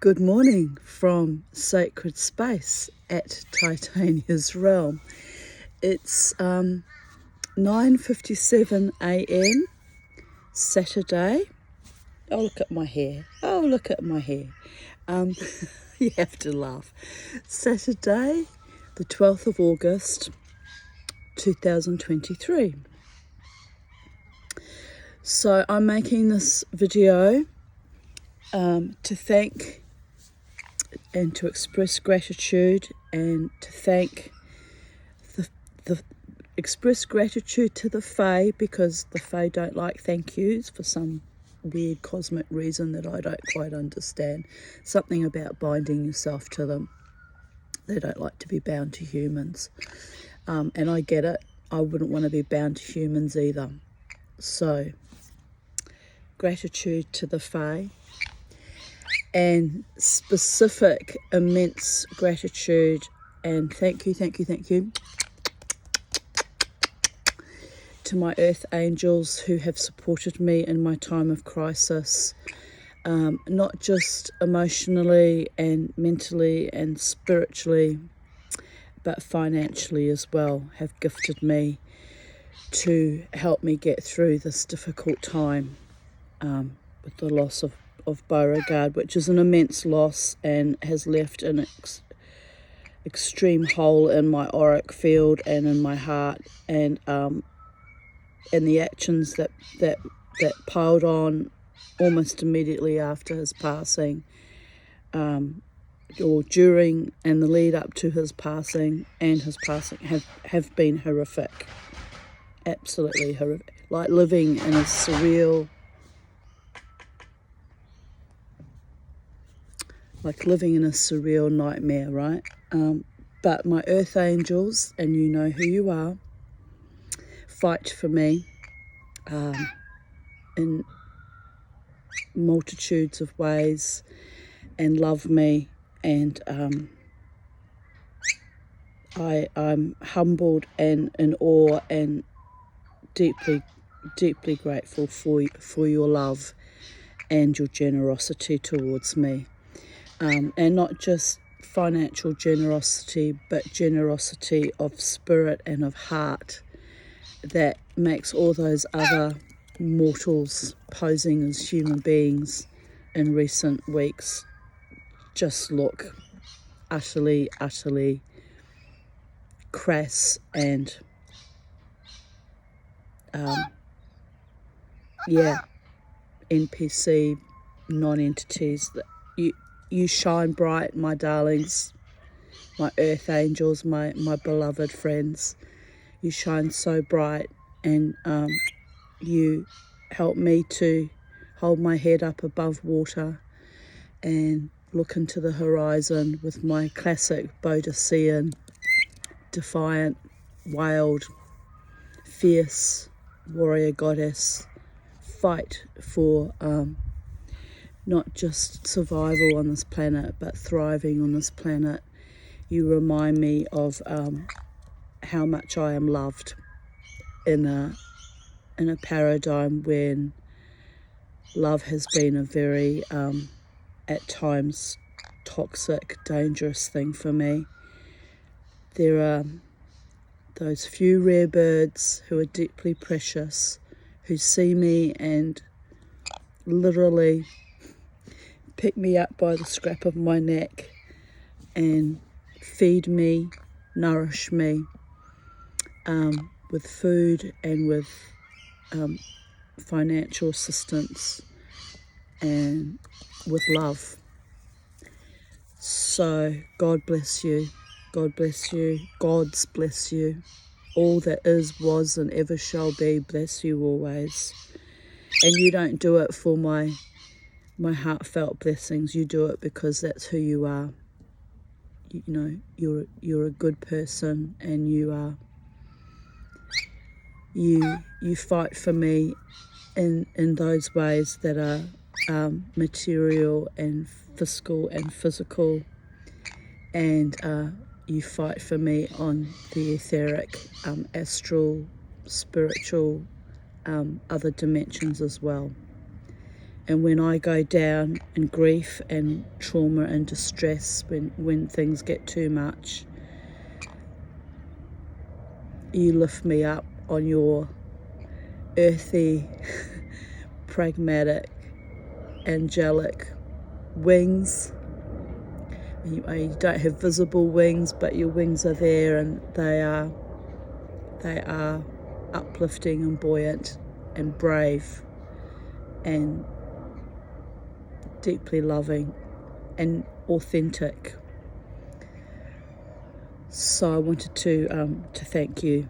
Good morning from Sacred Space at Titania's Realm. It's 9:57 a.m. Saturday. Oh, look at my hair. Oh, look at my hair. You have to laugh. Saturday, the 12th of August, 2023. So I'm making this video to thank and to express gratitude and to thank the express gratitude to the Fae, because the Fae don't like thank yous for some weird cosmic reason that I don't quite understand. Something about binding yourself to them. They don't like to be bound to humans. And I get it. I wouldn't want to be bound to humans either. So, gratitude to the Fae. And specific, immense gratitude and thank you to my earth angels who have supported me in my time of crisis, not just emotionally and mentally and spiritually, but financially as well, have gifted me to help me get through this difficult time with the loss of Beauregard, which is an immense loss and has left an extreme hole in my auric field and in my heart, and the actions that piled on almost immediately after his passing, or during and the lead up to his passing and his passing have been horrific, absolutely horrific, like living in a surreal nightmare, right? But my earth angels, and you know who you are, fight for me in multitudes of ways and love me, and I'm humbled and in awe and deeply grateful for your love and your generosity towards me. And not just financial generosity, but generosity of spirit and of heart that makes all those other mortals posing as human beings in recent weeks just look utterly crass and NPC non-entities. That you shine bright, my darlings, my earth angels, my beloved friends. You shine so bright, and you help me to hold my head up above water and look into the horizon with my classic Bodhisattva, defiant, wild, fierce warrior goddess fight for not just survival on this planet, but thriving on this planet. You remind me of how much I am loved in a paradigm when love has been a very, at times, toxic, dangerous thing for me. There are those few rare birds who are deeply precious, who see me and literally pick me up by the scruff of my neck and feed me, nourish me with food and with financial assistance and with love. So God bless you, God bless you, God's bless you. All that is, was, and ever shall be, bless you always. And you don't do it for my heartfelt blessings. You do it because that's who you are. You know, you're a good person, and you fight for me in those ways that are material and fiscal and physical, and you fight for me on the etheric, astral, spiritual, other dimensions as well. And when I go down in grief and trauma and distress, when things get too much, you lift me up on your earthy, pragmatic, angelic wings. You don't have visible wings, but your wings are there, and they are uplifting and buoyant and brave and deeply loving and authentic. So I wanted to thank you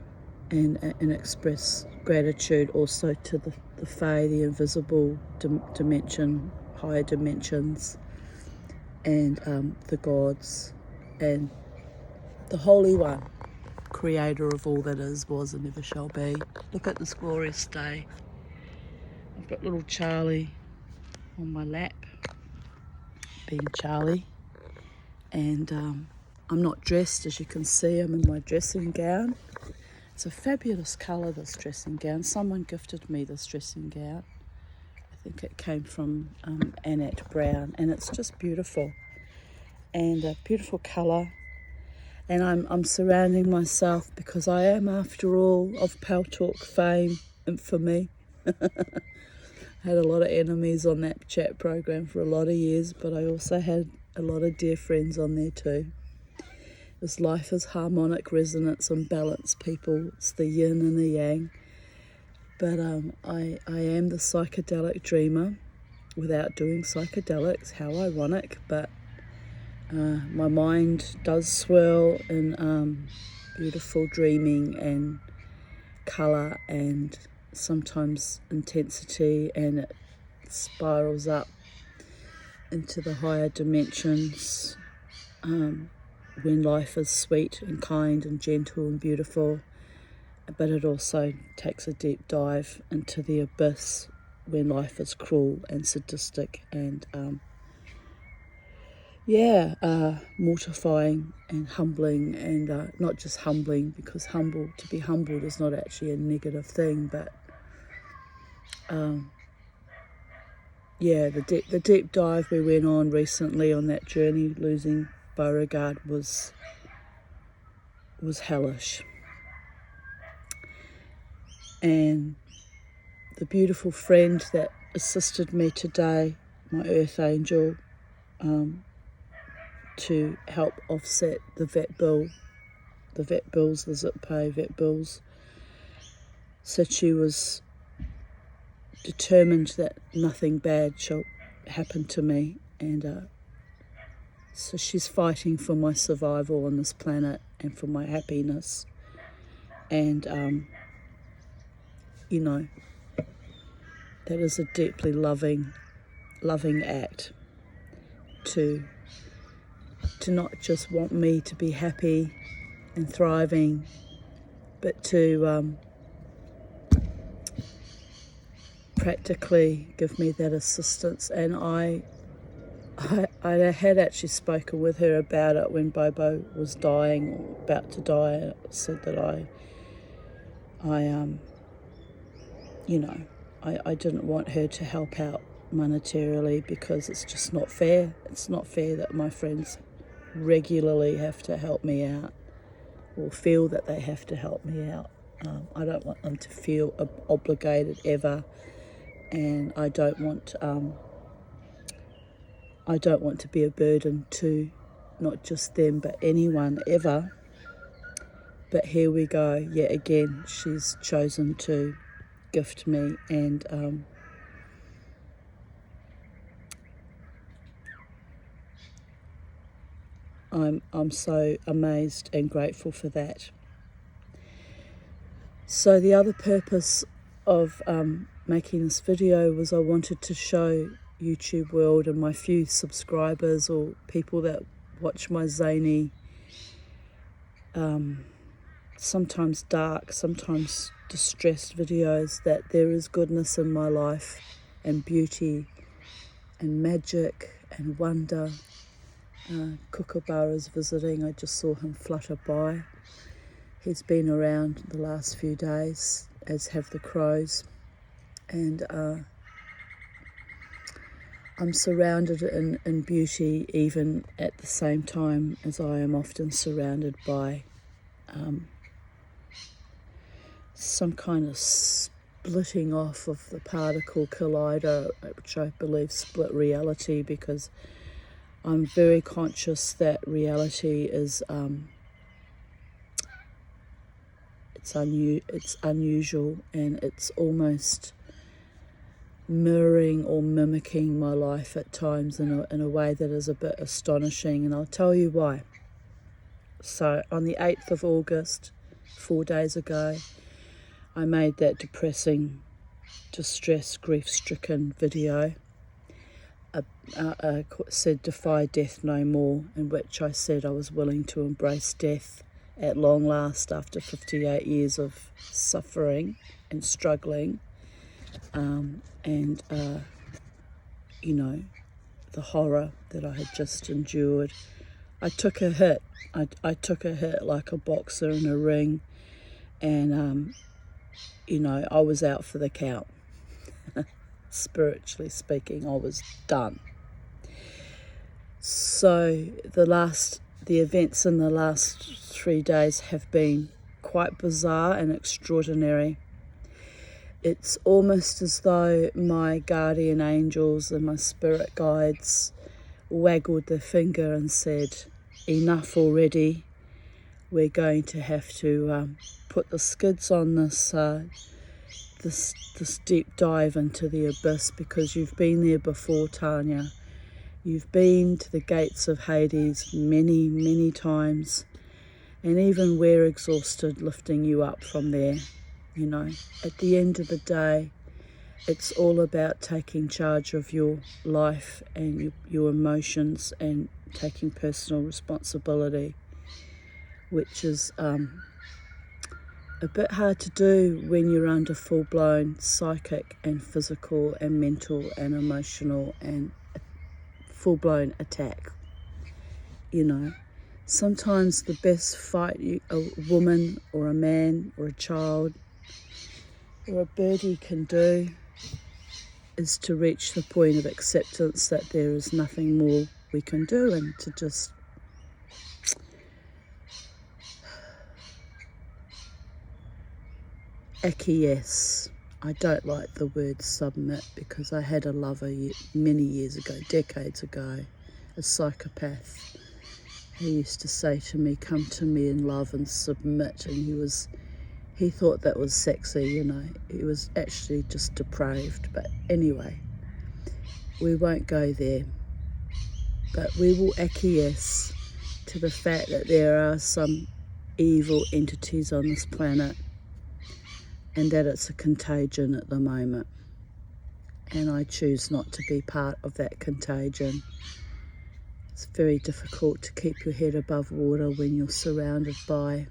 and express gratitude also to the Fae, the invisible dimension, higher dimensions, and the gods, and the Holy One, creator of all that is, was, and ever shall be. Look at this glorious day. I've got little Charley on my lap, being Charley, and I'm not dressed, as you can see. I'm in my dressing gown. It's a fabulous colour, this dressing gown. Someone gifted me this dressing gown. I think it came from Annette Brown, and it's just beautiful, and a beautiful colour. And I'm surrounding myself, because I am, after all, of Pal Talk fame, infamy. I had a lot of enemies on that chat program for a lot of years, but I also had a lot of dear friends on there too. This life is harmonic resonance and balance, people. It's the yin and the yang. But I am the psychedelic dreamer without doing psychedelics. How ironic, but my mind does swirl in beautiful dreaming and colour and sometimes intensity, and it spirals up into the higher dimensions when life is sweet and kind and gentle and beautiful, but it also takes a deep dive into the abyss when life is cruel and sadistic and mortifying and humbling, and not just humbling, because to be humbled is not actually a negative thing, but the deep dive we went on recently on that journey, losing Beauregard, was hellish. And the beautiful friend that assisted me today, my earth angel, to help offset the vet bills, the zip pay vet bills, said she was determined that nothing bad shall happen to me, and so she's fighting for my survival on this planet and for my happiness. And that is a deeply loving act, to not just want me to be happy and thriving, but to practically give me that assistance. And I had actually spoken with her about it when Bobo was dying, or about to die. I said that I didn't want her to help out monetarily, because it's just not fair. It's not fair that my friends regularly have to help me out, or feel that they have to help me out. I don't want them to feel obligated ever, and I don't want to be a burden to not just them but anyone ever. But here we go, yet again, she's chosen to gift me, and I'm so amazed and grateful for that. So the other purpose of making this video was I wanted to show YouTube world and my few subscribers, or people that watch my zany, sometimes dark, sometimes distressed videos, that there is goodness in my life, and beauty and magic and wonder. Kookaburra's visiting. I just saw him flutter by. He's been around the last few days, as have the crows, and I'm surrounded in beauty, even at the same time as I am often surrounded by some kind of splitting off of the particle collider, which I believe split reality, because I'm very conscious that reality is it's unusual, and it's almost mirroring or mimicking my life at times in a way that is a bit astonishing, and I'll tell you why. So on the 8th of August, 4 days ago, I made that depressing, distressed, grief-stricken video. Said defy death no more, in which I said I was willing to embrace death at long last after 58 years of suffering and struggling, and the horror that I had just endured. I took a hit. I took a hit like a boxer in a ring, and I was out for the count. Spiritually speaking, I was done. So the events in the last 3 days have been quite bizarre and extraordinary. It's almost as though my guardian angels and my spirit guides waggled their finger and said, enough already. We're going to have to put the skids on this deep dive into the abyss, because you've been there before, Tanya. You've been to the gates of Hades many, many times, and even we're exhausted lifting you up from there. At the end of the day, it's all about taking charge of your life and your emotions and taking personal responsibility, which is a bit hard to do when you're under full-blown psychic and physical and mental and emotional and full-blown attack. Sometimes the best fight a woman or a man or a child or a birdie can do is to reach the point of acceptance that there is nothing more we can do, and to just acquiesce. I don't like the word submit, because I had a lover many years ago, decades ago, a psychopath, who used to say to me, come to me in love and submit, and he thought that was sexy, He was actually just depraved. But anyway, we won't go there. But we will acquiesce to the fact that there are some evil entities on this planet, and that it's a contagion at the moment. And I choose not to be part of that contagion. It's very difficult to keep your head above water when you're surrounded by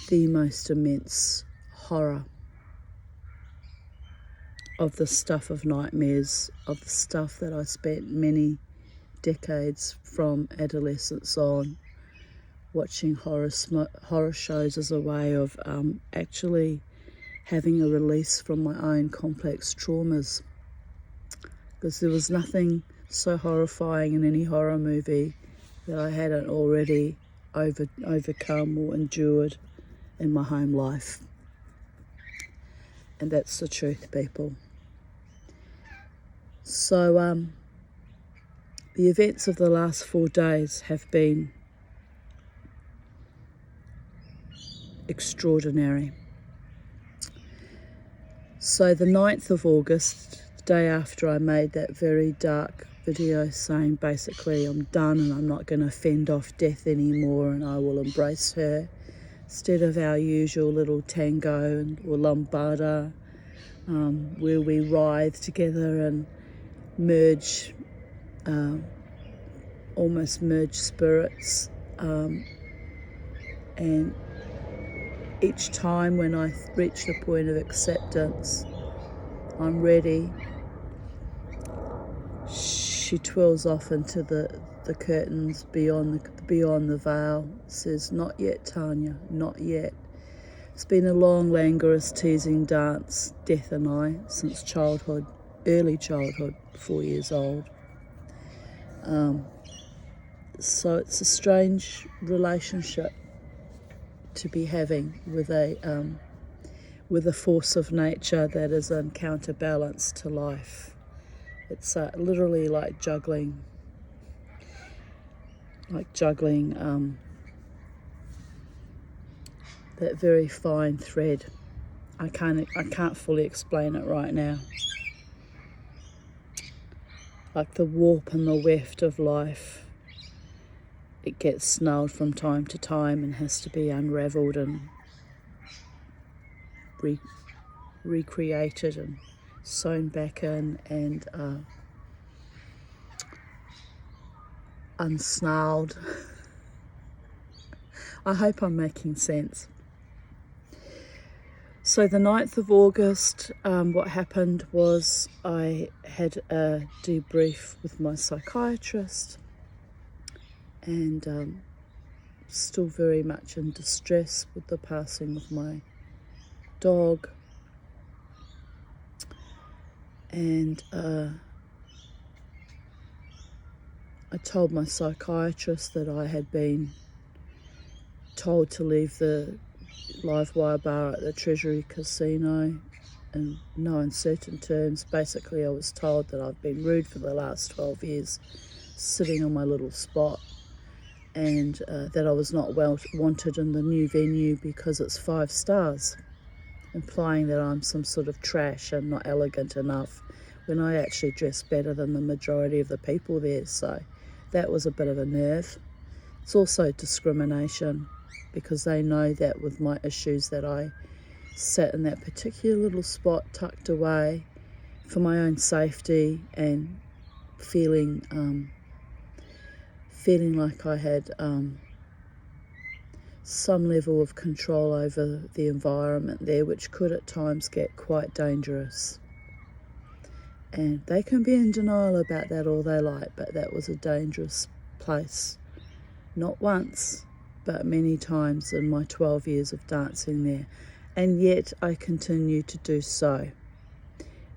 the most immense horror of the stuff of nightmares, of the stuff that I spent many decades from adolescence on, watching horror shows as a way of actually having a release from my own complex traumas, because there was nothing so horrifying in any horror movie that I hadn't already overcome or endured in my home life. And that's the truth, people. So the events of the last 4 days have been extraordinary. So the 9th of August, the day after I made that very dark video saying basically I'm done and I'm not going to fend off death anymore and I will embrace her, instead of our usual little tango or lambada, where we writhe together and merge, almost merge spirits, and each time when I reach the point of acceptance, I'm ready, she twirls off into the curtains beyond the veil, says, "Not yet, Tanya, not yet." It's been a long, languorous, teasing dance, death and I, since childhood. early childhood, 4 years old. So it's a strange relationship to be having with a force of nature that is in counterbalance to life. It's literally like juggling that very fine thread. I can't fully explain it right now. Like the warp and the weft of life. It gets snarled from time to time and has to be unravelled and recreated and sewn back in and unsnarled. I hope I'm making sense. So the 9th of August, what happened was I had a debrief with my psychiatrist, and still very much in distress with the passing of my dog. And I told my psychiatrist that I had been told to leave the live wire bar at the Treasury Casino in no uncertain terms. Basically, I was told that I've been rude for the last 12 years, sitting on my little spot, and that I was not wanted in the new venue because it's 5 stars, implying that I'm some sort of trash and not elegant enough, when I actually dress better than the majority of the people there. So that was a bit of a nerve. It's also discrimination, because they know that with my issues that I sat in that particular little spot tucked away for my own safety and feeling like I had some level of control over the environment there, which could at times get quite dangerous. And they can be in denial about that all they like, but that was a dangerous place. Not once, but many times in my 12 years of dancing there. And yet I continued to do so,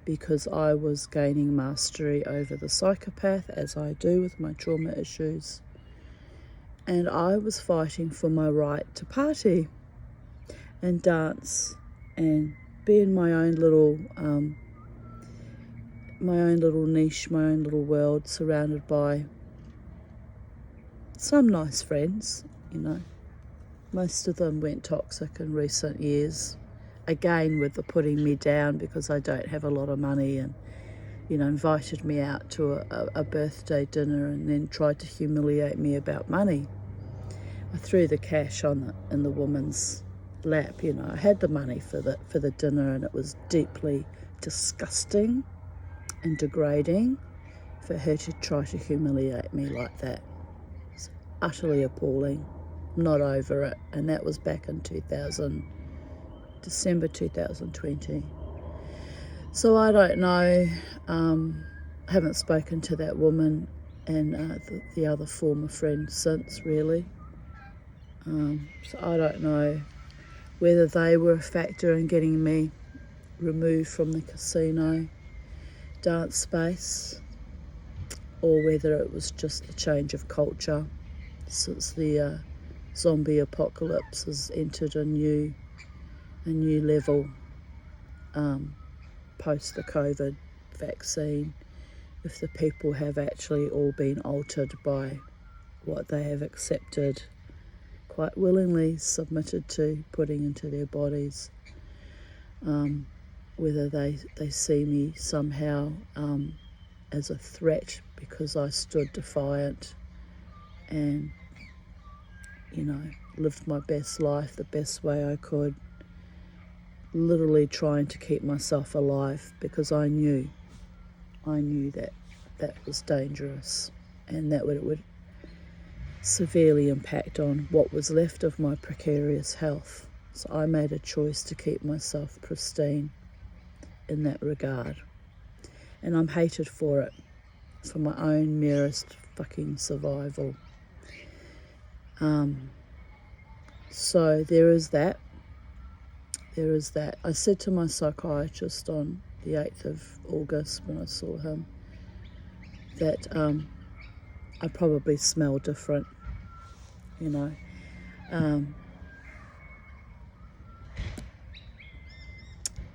because I was gaining mastery over the psychopath, as I do with my trauma issues. And I was fighting for my right to party and dance and be in my own little niche, my own little world, surrounded by some nice friends, you know. Most of them went toxic in recent years, again with the putting me down because I don't have a lot of money, and, you know, invited me out to a birthday dinner and then tried to humiliate me about money. I threw the cash in the woman's lap, you know. I had the money for the dinner, and it was deeply disgusting and degrading for her to try to humiliate me like that. It's utterly appalling. I'm not over it. And that was back in December 2020. So I don't know. I haven't spoken to that woman and the other former friend since, really. So I don't know whether they were a factor in getting me removed from the casino dance space, or whether it was just a change of culture since the zombie apocalypse has entered a new level post the COVID vaccine, if the people have actually all been altered by what they have accepted, quite willingly submitted to putting into their bodies, whether they see me somehow as a threat because I stood defiant and, you know, lived my best life the best way I could, literally trying to keep myself alive, because I knew that was dangerous, and that it would severely impact on what was left of my precarious health. So I made a choice to keep myself pristine in that regard. And I'm hated for it, for my own merest fucking survival. So there is that. I said to my psychiatrist on the 8th of August when I saw him, that I probably smell different, you know.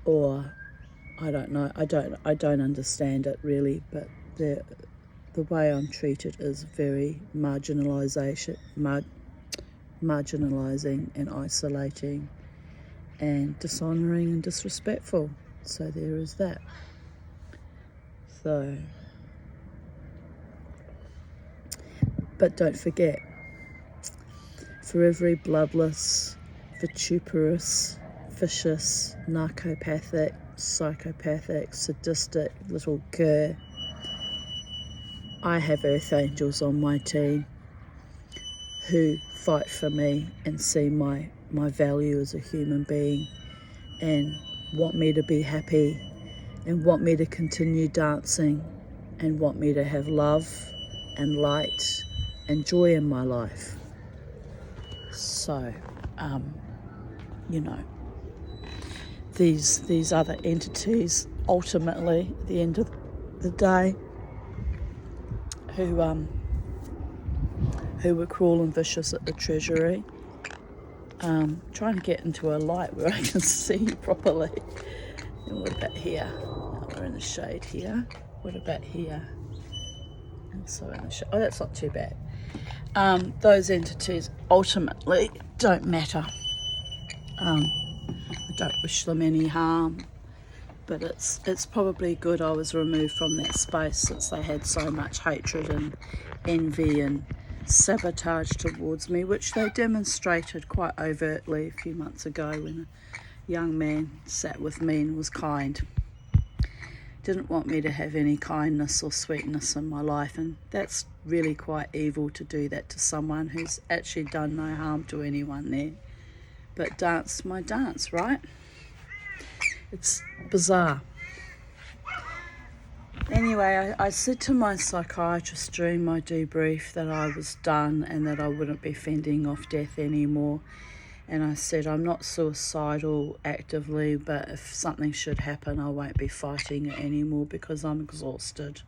Or I don't know. I don't understand it really, but the way I'm treated is very marginalising and isolating and dishonouring and disrespectful. So there is that. So, but don't forget, for every bloodless, vituperous, vicious, narcopathic, psychopathic, sadistic little cur, I have earth angels on my team who fight for me and see my value as a human being and want me to be happy and want me to continue dancing and want me to have love and light and joy in my life. So, you know, these other entities, ultimately, at the end of the day, who were cruel and vicious at the Treasury, trying to get into a light where I can see properly. And what about here? Oh, we're in the shade here. What about here? Also in the shade. Oh, that's not too bad. Those entities ultimately don't matter. I don't wish them any harm, but it's probably good I was removed from that space, since they had so much hatred and envy and sabotage towards me, which they demonstrated quite overtly a few months ago when a young man sat with me and was kind. Didn't want me to have any kindness or sweetness in my life, and that's really quite evil to do that to someone who's actually done no harm to anyone there, but danced my dance, right? It's bizarre. Anyway, I said to my psychiatrist during my debrief that I was done and that I wouldn't be fending off death anymore. And I said, I'm not suicidal actively, but if something should happen, I won't be fighting it anymore because I'm exhausted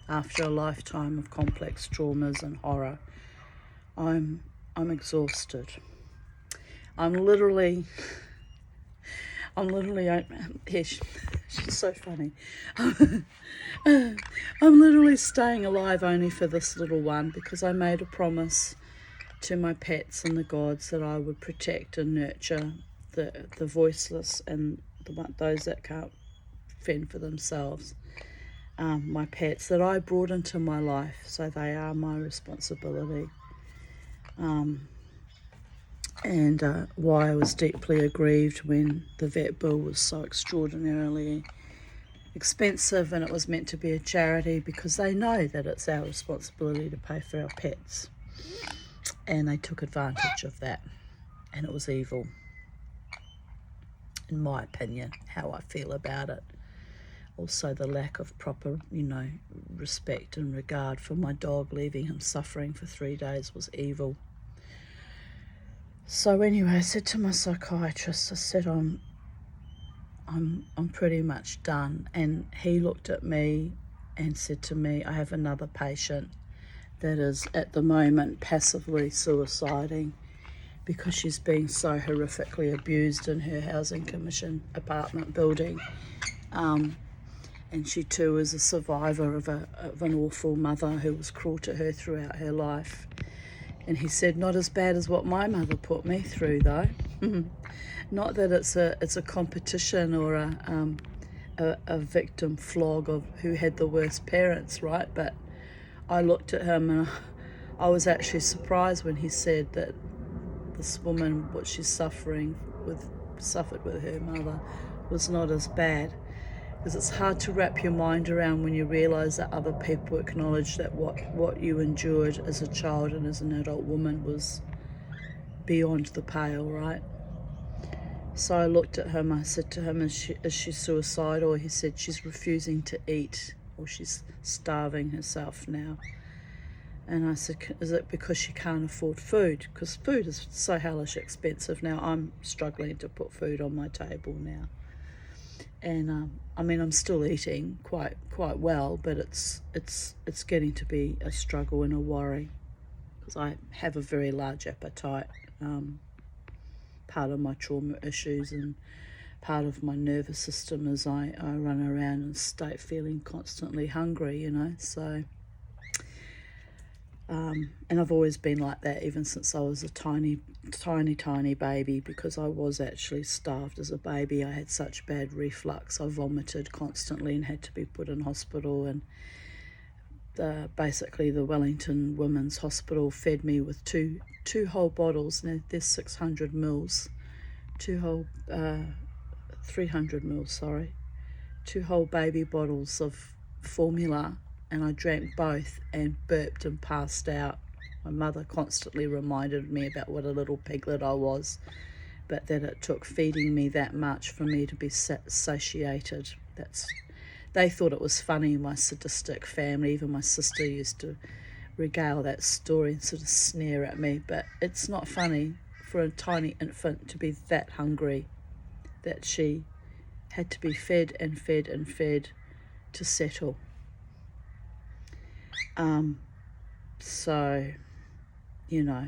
after a lifetime of complex traumas and horror. I'm exhausted. I'm literally, yeah, she's so funny. I'm literally staying alive only for this little one, because I made a promise to my pets and the gods that I would protect and nurture the voiceless and those that can't fend for themselves. My pets that I brought into my life, so they are my responsibility. And why I was deeply aggrieved when the vet bill was so extraordinarily expensive and it was meant to be a charity, because they know that it's our responsibility to pay for our pets. And they took advantage of that, and it was evil, in my opinion, how I feel about it. Also the lack of proper, respect and regard for my dog, leaving him suffering for 3 days, was evil. So anyway, I said to my psychiatrist, I said, I'm pretty much done. And he looked at me and said to me, I have another patient that is at the moment passively suiciding because she's being so horrifically abused in her housing commission apartment building. And she too is a survivor of an awful mother who was cruel to her throughout her life. And he said, not as bad as what my mother put me through, though. Not that it's a competition or a victim flog of who had the worst parents, right? But I looked at him and I was actually surprised when he said that this woman, what she's suffered with her mother, was not as bad. Because it's hard to wrap your mind around when you realise that other people acknowledge that what you endured as a child and as an adult woman was beyond the pale, right? So I looked at him, I said to him, is she suicidal? He said, she's refusing to eat, or she's starving herself now. And I said, is it because she can't afford food? Because food is so hellish expensive now. I'm struggling to put food on my table now. And I mean, I'm still eating quite well, but it's getting to be a struggle and a worry, because I have a very large appetite. Part of my trauma issues and part of my nervous system is I run around and stay feeling constantly hungry, you know. So, and I've always been like that even since I was a tiny baby, because I was actually starved as a baby. I had such bad reflux. I vomited constantly and had to be put in hospital, and basically the Wellington Women's Hospital fed me with two whole bottles. Now there's 600 mils, 300 mils, sorry, 2 whole baby bottles of formula, and I drank both and burped and passed out. My mother constantly reminded me about what a little piglet I was, but that it took feeding me that much for me to be satiated. They thought it was funny, my sadistic family. Even my sister used to regale that story and sort of sneer at me, but it's not funny for a tiny infant to be that hungry that she had to be fed and fed and fed to settle. So, you know,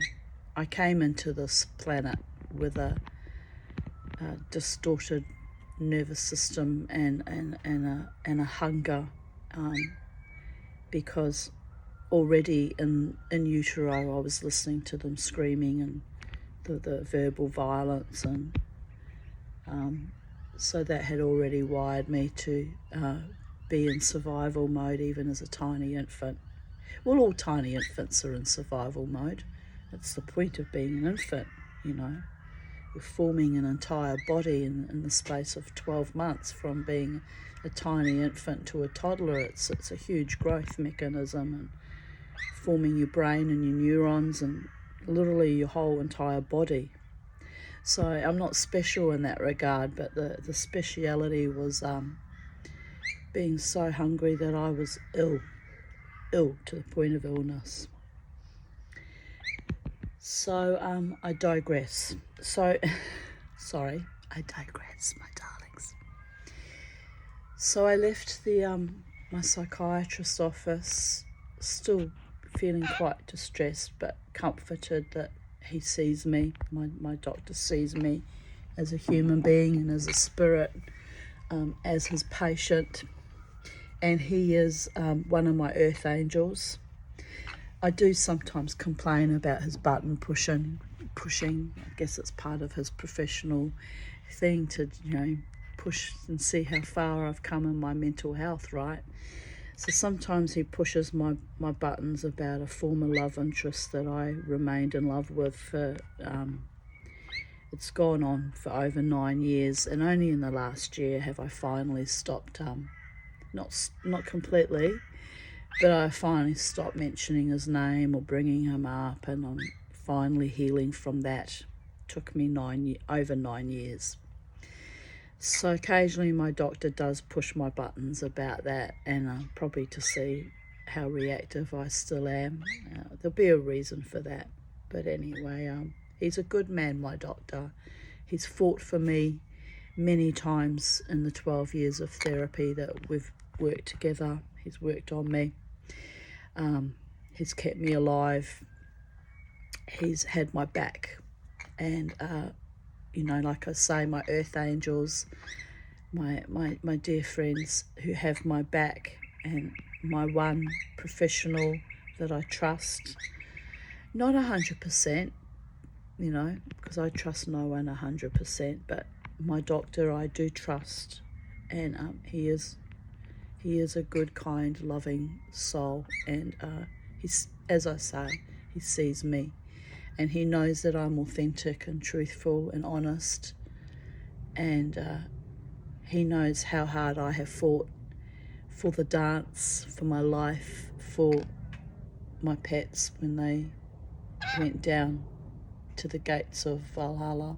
I came into this planet with a distorted nervous system and a hunger, because already in utero I was listening to them screaming and the verbal violence, and so that had already wired me to be in survival mode even as a tiny infant. Well, all tiny infants are in survival mode. It's the point of being an infant, you know. You're forming an entire body in the space of 12 months from being a tiny infant to a toddler. It's a huge growth mechanism, and forming your brain and your neurons and literally your whole entire body. So I'm not special in that regard, but the speciality was being so hungry that I was ill to the point of illness. So I digress. So, sorry, I digress, my darlings. So I left my psychiatrist's office, still feeling quite distressed, but comforted that he sees me, my doctor sees me as a human being and as a spirit, as his patient, and he is one of my earth angels. I do sometimes complain about his button pushing. I guess it's part of his professional thing to, you know, push and see how far I've come in my mental health, right? So sometimes he pushes my buttons about a former love interest that I remained in love with for, it's gone on for over 9 years, and only in the last year have I finally stopped, not completely, but I finally stopped mentioning his name or bringing him up, and I'm finally healing from that. Took me over 9 years. So occasionally my doctor does push my buttons about that, and probably to see how reactive I still am. There'll be a reason for that. But anyway, he's a good man, my doctor. He's fought for me many times in the 12 years of therapy that we've worked together. He's worked on me. He's kept me alive. He's had my back, and you know, like I say, my earth angels, my dear friends who have my back, and my one professional that I trust, not 100%, you know, because I trust no one 100%, but my doctor I do trust, and he is a good, kind, loving soul, and he's, as I say, he sees me, and he knows that I'm authentic and truthful and honest, and he knows how hard I have fought for the dance, for my life, for my pets when they went down to the gates of Valhalla.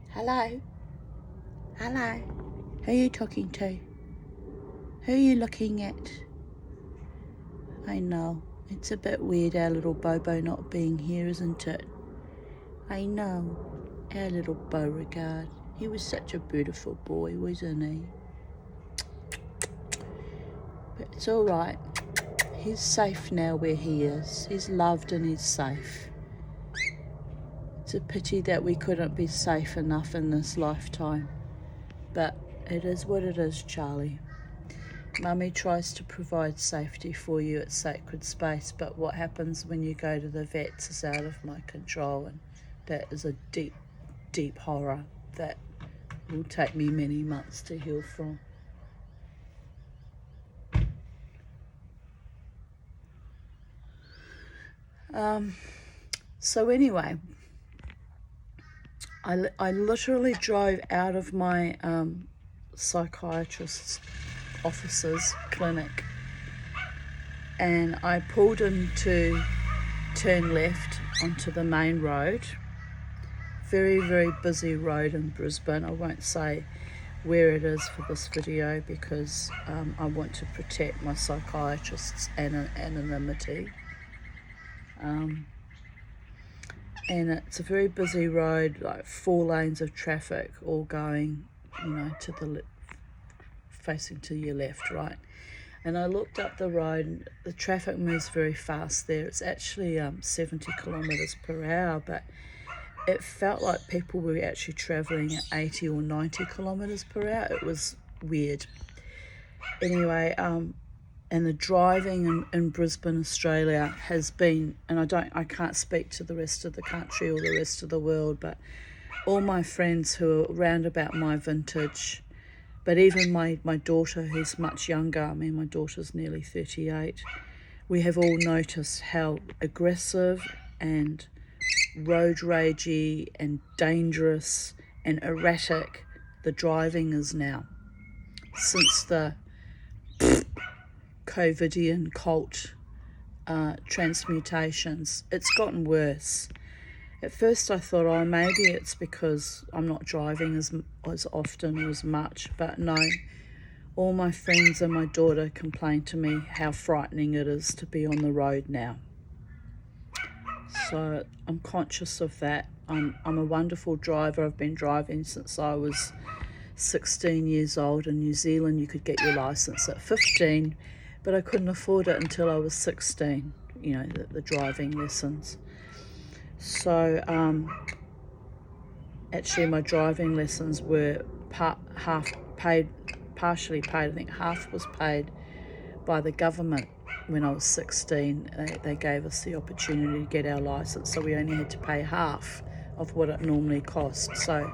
Hello? Who are you talking to? Who are you looking at? I know, it's a bit weird our little Bobo not being here, isn't it? I know, our little Beauregard. He was such a beautiful boy, wasn't he? But it's all right. He's safe now where he is. He's loved and he's safe. It's a pity that we couldn't be safe enough in this lifetime. But it is what it is, Charlie. Mummy tries to provide safety for you at sacred space, but what happens when you go to the vets is out of my control, and that is a deep, deep horror that will take me many months to heal from. So anyway, I literally drove out of my psychiatrist's office's clinic, and I pulled in to turn left onto the main road. Very, very busy road in Brisbane. I won't say where it is for this video because I want to protect my psychiatrist's anonymity. And it's a very busy road, like 4 lanes of traffic, all going, to the facing to your left, right. And I looked up the road, and the traffic moves very fast there. It's actually 70 kilometres per hour, but it felt like people were actually travelling at 80 or 90 kilometres per hour. It was weird. Anyway, and the driving in Brisbane, Australia has been, and I can't speak to the rest of the country or the rest of the world, but all my friends who are around about my vintage, but even my daughter who's much younger, my daughter's nearly 38, we have all noticed how aggressive and road ragey and dangerous and erratic the driving is now since the COVIDian cult transmutations. It's gotten worse. At first I thought, maybe it's because I'm not driving as often or as much, but no. All my friends and my daughter complain to me how frightening it is to be on the road now. So I'm conscious of that. I'm a wonderful driver. I've been driving since I was 16 years old. In New Zealand you could get your license at 15, but I couldn't afford it until I was 16, the driving lessons. So actually my driving lessons were partially paid. I think half was paid by the government. When I was 16, they gave us the opportunity to get our license, so we only had to pay half of what it normally cost. So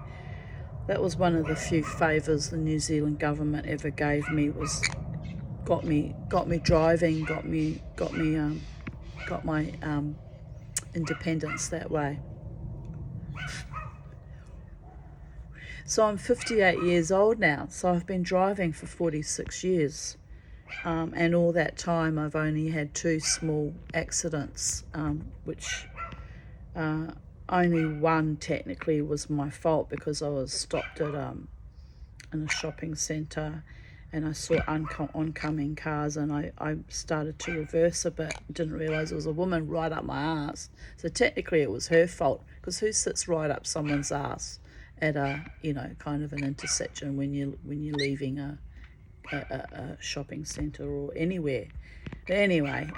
that was one of the few favours the New Zealand government ever gave me, was got me driving, got my independence that way. So I'm 58 years old now, so I've been driving for 46 years. And all that time I've only had 2 small accidents, which only one technically was my fault because I was stopped at in a shopping centre, and I saw oncoming cars, and I started to reverse a bit. Didn't realise there was a woman right up my ass. So technically it was her fault, because who sits right up someone's ass at a kind of an intersection when you're leaving a shopping centre or anywhere. But anyway,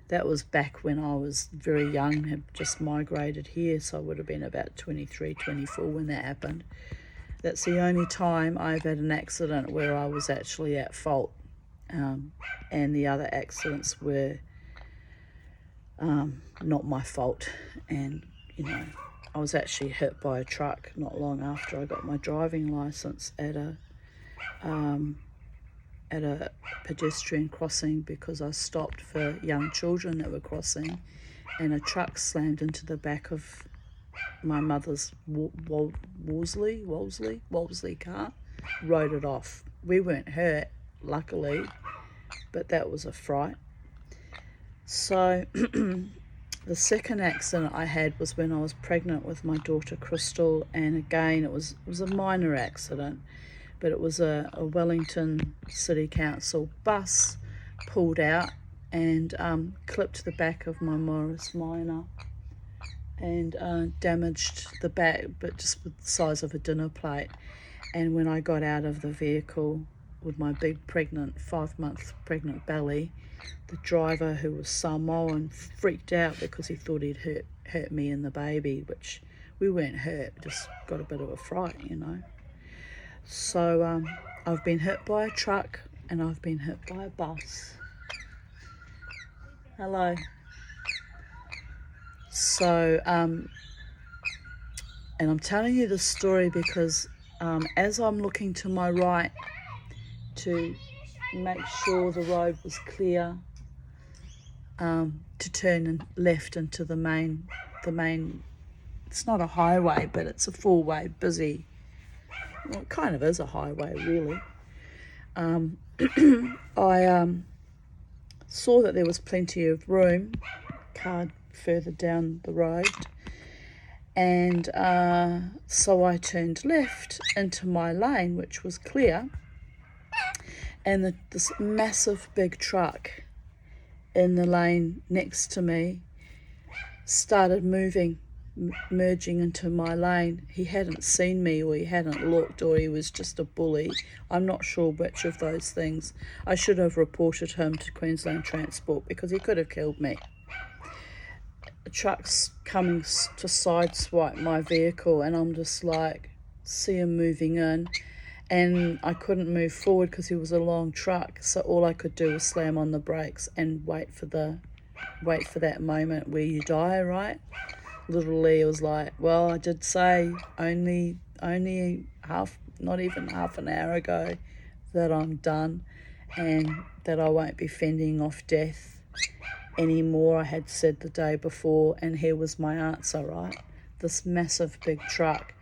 that was back when I was very young, had just migrated here, so I would have been about 23, 24 when that happened. That's the only time I've had an accident where I was actually at fault, and the other accidents were not my fault. And I was actually hit by a truck not long after I got my driving licence at a pedestrian crossing, because I stopped for young children that were crossing, and a truck slammed into the back of my mother's Wolseley car, rode it off. We weren't hurt, luckily, but that was a fright. So the second accident I had was when I was pregnant with my daughter Crystal, and again it was a minor accident, but it was a Wellington City Council bus pulled out and clipped the back of my Morris Minor, and damaged the back, but just with the size of a dinner plate. And when I got out of the vehicle with my big pregnant, 5-month pregnant belly, the driver, who was Samoan, freaked out because he thought he'd hurt me and the baby, which we weren't hurt, just got a bit of a fright, you know. So I've been hit by a truck and I've been hit by a bus. Hello. So, and I'm telling you this story because as I'm looking to my right to make sure the road was clear, to turn left into the main, it's not a highway, but it's a four-way busy, well, it kind of is a highway, really. I saw that there was plenty of room, car further down the road, and so I turned left into my lane, which was clear, and this massive big truck in the lane next to me started merging into my lane. He hadn't seen me, or he hadn't looked, or he was just a bully. I'm not sure which of those things. I should have reported him to Queensland Transport because he could have killed me. The truck's coming to sideswipe my vehicle, and I'm just like, see him moving in, and I couldn't move forward because he was a long truck, so all I could do was slam on the brakes and wait for that moment where you die, right? Little Lee was like, well, I did say only not even half an hour ago that I'm done and that I won't be fending off death anymore, I had said the day before, and here was my answer, right? This massive big truck,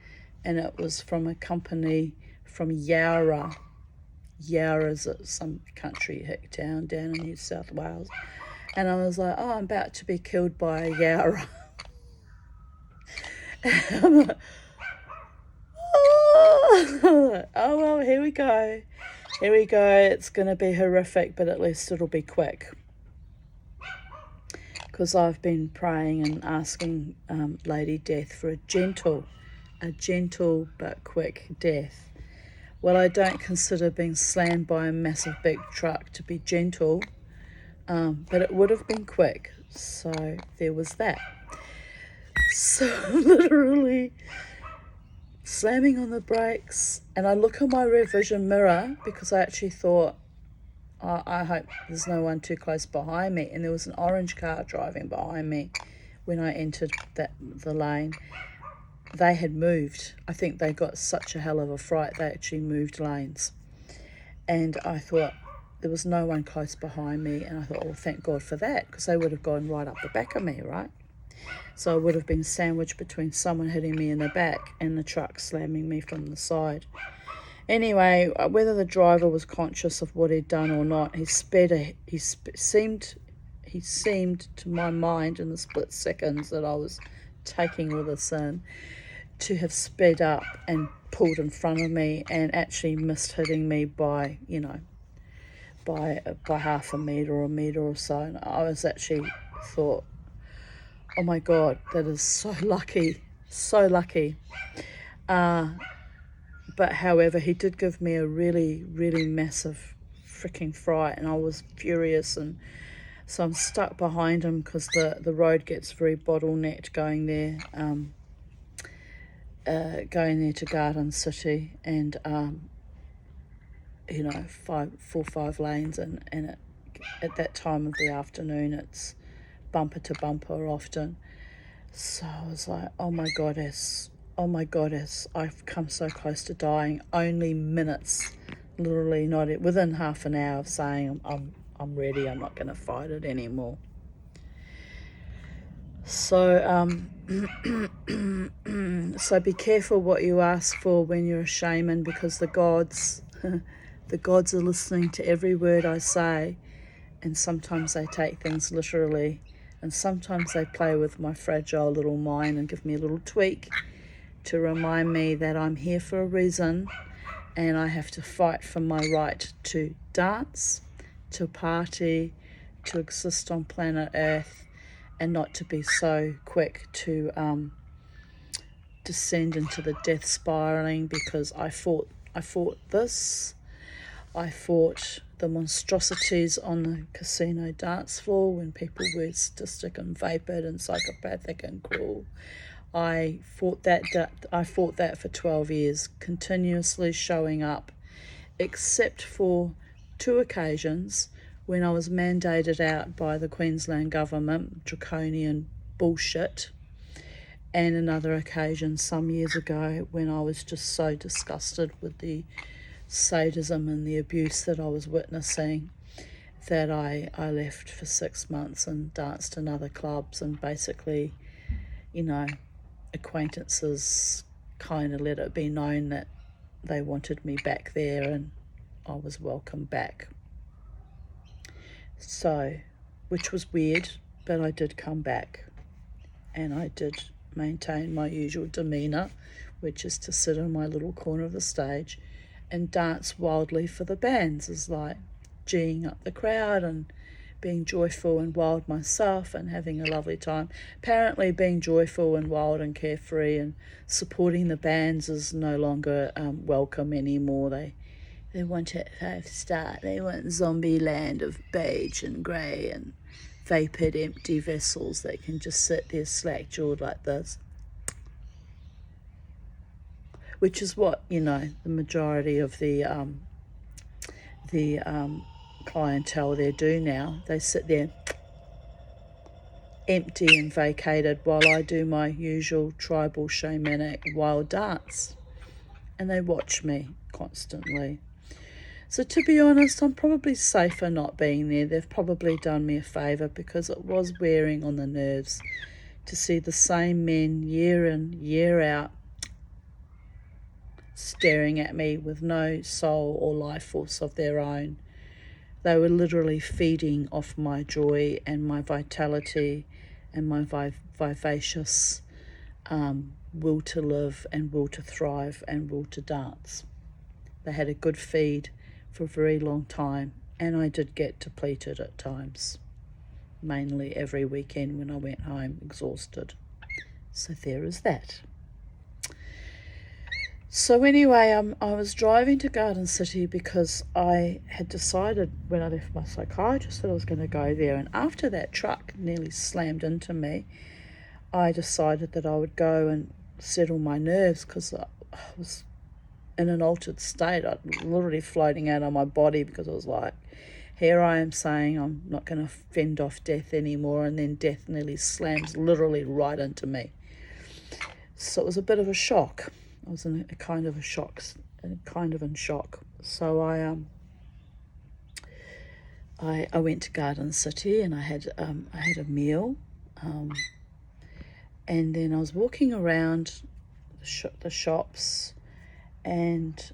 and it was from a company from Yarra. Yarra's some country hick town down in New South Wales. And I was like, oh, I'm about to be killed by a Yarra. I'm like, oh well, here we go. It's going to be horrific, but at least it'll be quick. Because I've been praying and asking Lady Death for a gentle but quick death. Well, I don't consider being slammed by a massive big truck to be gentle, but it would have been quick. So there was that. So literally slamming on the brakes, and I look in my rear vision mirror because I actually thought, I hope there's no one too close behind me, and there was an orange car driving behind me when I entered the lane. They had moved. I think they got such a hell of a fright, they actually moved lanes. And I thought there was no one close behind me, and I thought, oh, thank God for that, because they would have gone right up the back of me, right? So I would have been sandwiched between someone hitting me in the back and the truck slamming me from the side. Anyway, whether the driver was conscious of what he'd done or not, he seemed to my mind in the split seconds that I was taking all this in to have sped up and pulled in front of me and actually missed hitting me by half a metre or a metre or so. And I was actually thought, oh my God, that is so lucky. But however, he did give me a really, really massive freaking fright, and I was furious, and so I'm stuck behind him because the road gets very bottlenecked going there to Garden City, and 4-5 lanes, and at that time of the afternoon it's bumper to bumper often. So I was like, oh my goddess, I've come so close to dying. Only minutes, literally not within half an hour of saying I'm ready, I'm not going to fight it anymore. So so be careful what you ask for when you're a shaman, because the gods are listening to every word I say, and sometimes they take things literally, and sometimes they play with my fragile little mind and give me a little tweak to remind me that I'm here for a reason, and I have to fight for my right to dance, to party, to exist on planet Earth, and not to be so quick to descend into the death spiraling, because I fought this. I fought the monstrosities on the casino dance floor when people were sadistic and vapid and psychopathic and cruel. I fought that for 12 years, continuously showing up, except for 2 occasions when I was mandated out by the Queensland government, draconian bullshit, and another occasion some years ago when I was just so disgusted with the sadism and the abuse that I was witnessing that I left for 6 months and danced in other clubs, and basically, acquaintances kind of let it be known that they wanted me back there and I was welcome back. So, which was weird, but I did come back, and I did maintain my usual demeanour, which is to sit in my little corner of the stage and dance wildly for the bands, is like geeing up the crowd and being joyful and wild myself and having a lovely time. Apparently being joyful and wild and carefree and supporting the bands is no longer welcome anymore. They want it 5-star. They want zombie land of beige and grey and vapid empty vessels that can just sit there slack-jawed like this. Which is what, the majority of the clientele there do now. They sit there empty and vacated while I do my usual tribal shamanic wild dance. And they watch me constantly. So to be honest, I'm probably safer not being there. They've probably done me a favour, because it was wearing on the nerves to see the same men year in, year out staring at me with no soul or life force of their own. They were literally feeding off my joy and my vitality and my vivacious will to live and will to thrive and will to dance. They had a good feed for a very long time, and I did get depleted at times, mainly every weekend when I went home exhausted. So there is that. So anyway, I was driving to Garden City because I had decided when I left my psychiatrist that I was going to go there, and after that truck nearly slammed into me, I decided that I would go and settle my nerves, because I was in an altered state. I was literally floating out of my body, because I was like, here I am saying I'm not going to fend off death anymore, and then death nearly slams literally right into me. So it was a bit of a shock. I was in a kind of in shock. So I went to Garden City, and I had a meal, and then I was walking around the shops, and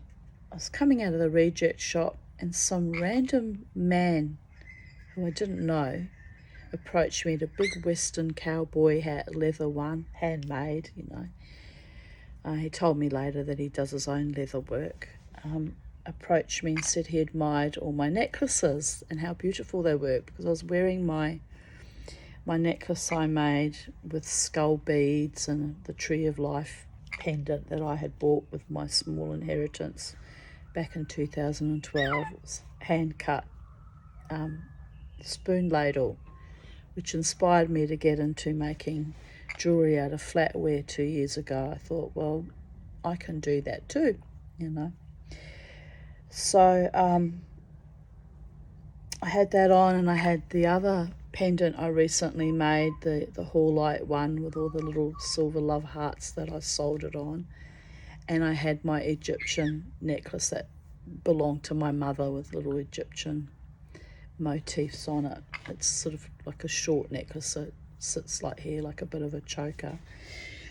I was coming out of the reject shop, and some random man who I didn't know approached me in a big Western cowboy hat, leather one, handmade, he told me later that he does his own leather work. Approached me and said he admired all my necklaces and how beautiful they were, because I was wearing my necklace I made with skull beads and the Tree of Life pendant that I had bought with my small inheritance back in 2012. It was hand-cut spoon ladle, which inspired me to get into making jewellery out of flatware 2 years ago. I thought, well, I can do that too, So I had that on, and I had the other pendant I recently made, the Hall-Light one with all the little silver love hearts that I soldered on. And I had my Egyptian necklace that belonged to my mother with little Egyptian motifs on it. It's sort of like a short necklace, so it sits like here, like a bit of a choker.